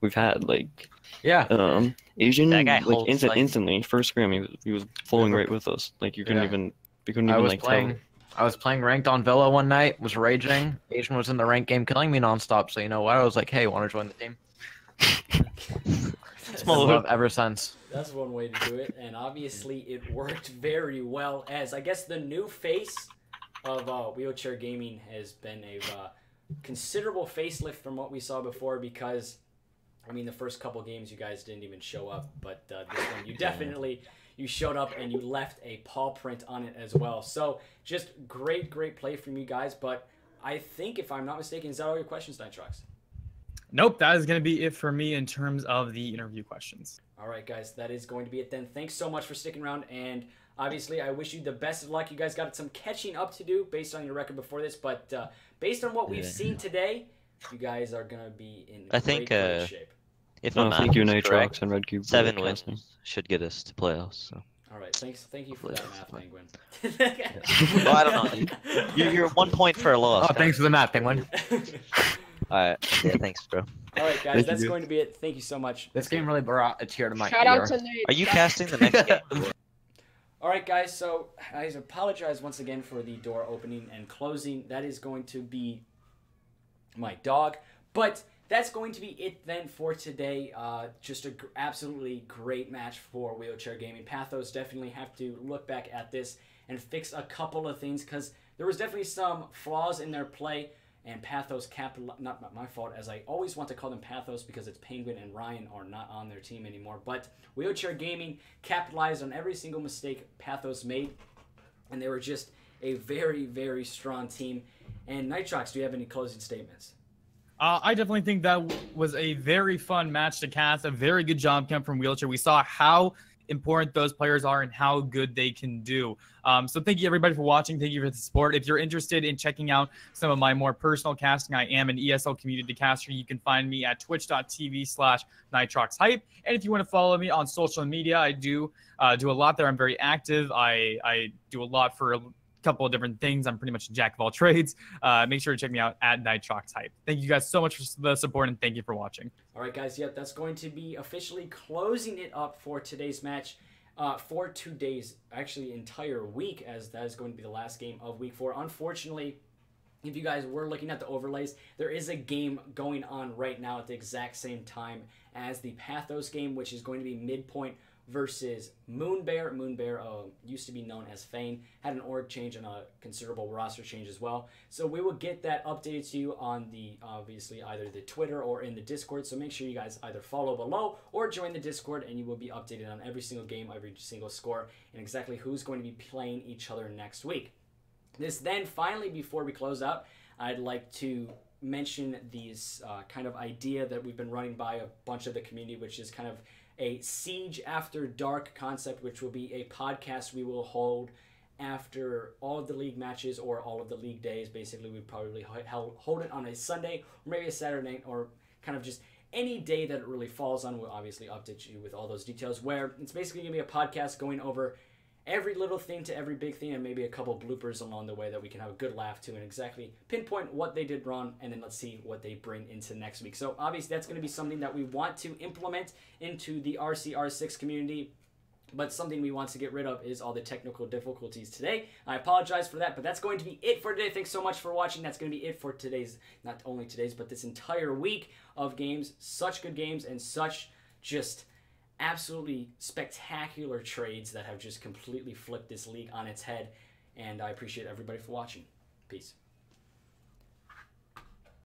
we've had. Like, Asian, like, instantly first scrim, he was flowing right with us. Like, we couldn't even tell. I was playing ranked on Villa one night, was raging. Asian was in the ranked game killing me nonstop. So you know what? I was like, hey, want to join the team? Small love ever since. That's one way to do it, and obviously it worked very well, as I guess the new face of WheelChair Gaming has been a considerable facelift from what we saw before, because, I mean, the first couple games you guys didn't even show up, but this one you definitely, you showed up and you left a paw print on it as well. So just great play from you guys, but I think, if I'm not mistaken, is that all your questions, Nitrox? Nope, that is going to be it for me in terms of the interview questions. All right, guys, that is going to be it then. Thanks so much for sticking around, and obviously I wish you the best of luck. You guys got some catching up to do based on your record before this, but based on what we've seen today, you guys are going to be in great shape. If thank you, Nitrox and Red Cube. 7 wins should get us to playoffs. So. All right, thank you for that math, Penguin. Well, I don't know. You're 1 point for a loss. Oh, thanks for the math, Penguin. All right, yeah, thanks, bro. All right, guys, that's going to be it. Thank you so much. This game really brought a tear to my ear. Shout out to Nate. Are you casting the next game? All right, guys, so I apologize once again for the door opening and closing. That is going to be my dog, but that's going to be it then for today. Just an absolutely great match for WheelChair Gaming. Pathos definitely have to look back at this and fix a couple of things because there was definitely some flaws in their play, and Pathos not my fault, as I always want to call them Pathos because it's Penguin and Ryan are not on their team anymore, but WheelChair Gaming capitalized on every single mistake Pathos made, and they were just a very, very strong team. And Nitrox, do you have any closing statements? I definitely think that was a very fun match to cast. A very good job, Kemp, from WheelChair. We saw how important those players are and how good they can do. So thank you, everybody, for watching. Thank you for the support. If you're interested in checking out some of my more personal casting, I am an ESL community caster. You can find me at twitch.tv/NitroxHype. And if you want to follow me on social media, I do a lot there. I'm very active. I do a lot for a couple of different things. I'm pretty much a jack of all trades. Make sure to check me out at NitroxHype. Thank you guys so much for the support, and thank you for watching. All right, guys. Yep, that's going to be officially closing it up for today's match. For 2 days, actually entire week, as that is going to be the last game of week 4. Unfortunately, if you guys were looking at the overlays, there is a game going on right now at the exact same time as the Pathos game, which is going to be Midpoint versus Moonbear. Moonbear used to be known as Fane, had an org change and a considerable roster change as well. So we will get that updated to you on the, obviously, either the Twitter or in the Discord. So make sure you guys either follow below or join the Discord, and you will be updated on every single game, every single score, and exactly who's going to be playing each other next week. This then, finally, before we close out, I'd like to mention these kind of idea that we've been running by a bunch of the community, which is kind of a Siege After Dark concept, which will be a podcast we will hold after all of the league matches or all of the league days. Basically, we probably hold it on a Sunday or maybe a Saturday night, or kind of just any day that it really falls on. We'll obviously update you with all those details, where it's basically going to be a podcast going over every little thing to every big thing, and maybe a couple bloopers along the way that we can have a good laugh to and exactly pinpoint what they did wrong, and then let's see what they bring into next week. So obviously that's going to be something that we want to implement into the RCR6 community, but something we want to get rid of is all the technical difficulties today. I apologize for that, but that's going to be it for today. Thanks so much for watching. That's going to be it for today's, not only today's, but this entire week of games. Such good games and such just absolutely spectacular trades that have just completely flipped this league on its head, and I appreciate everybody for watching. Peace.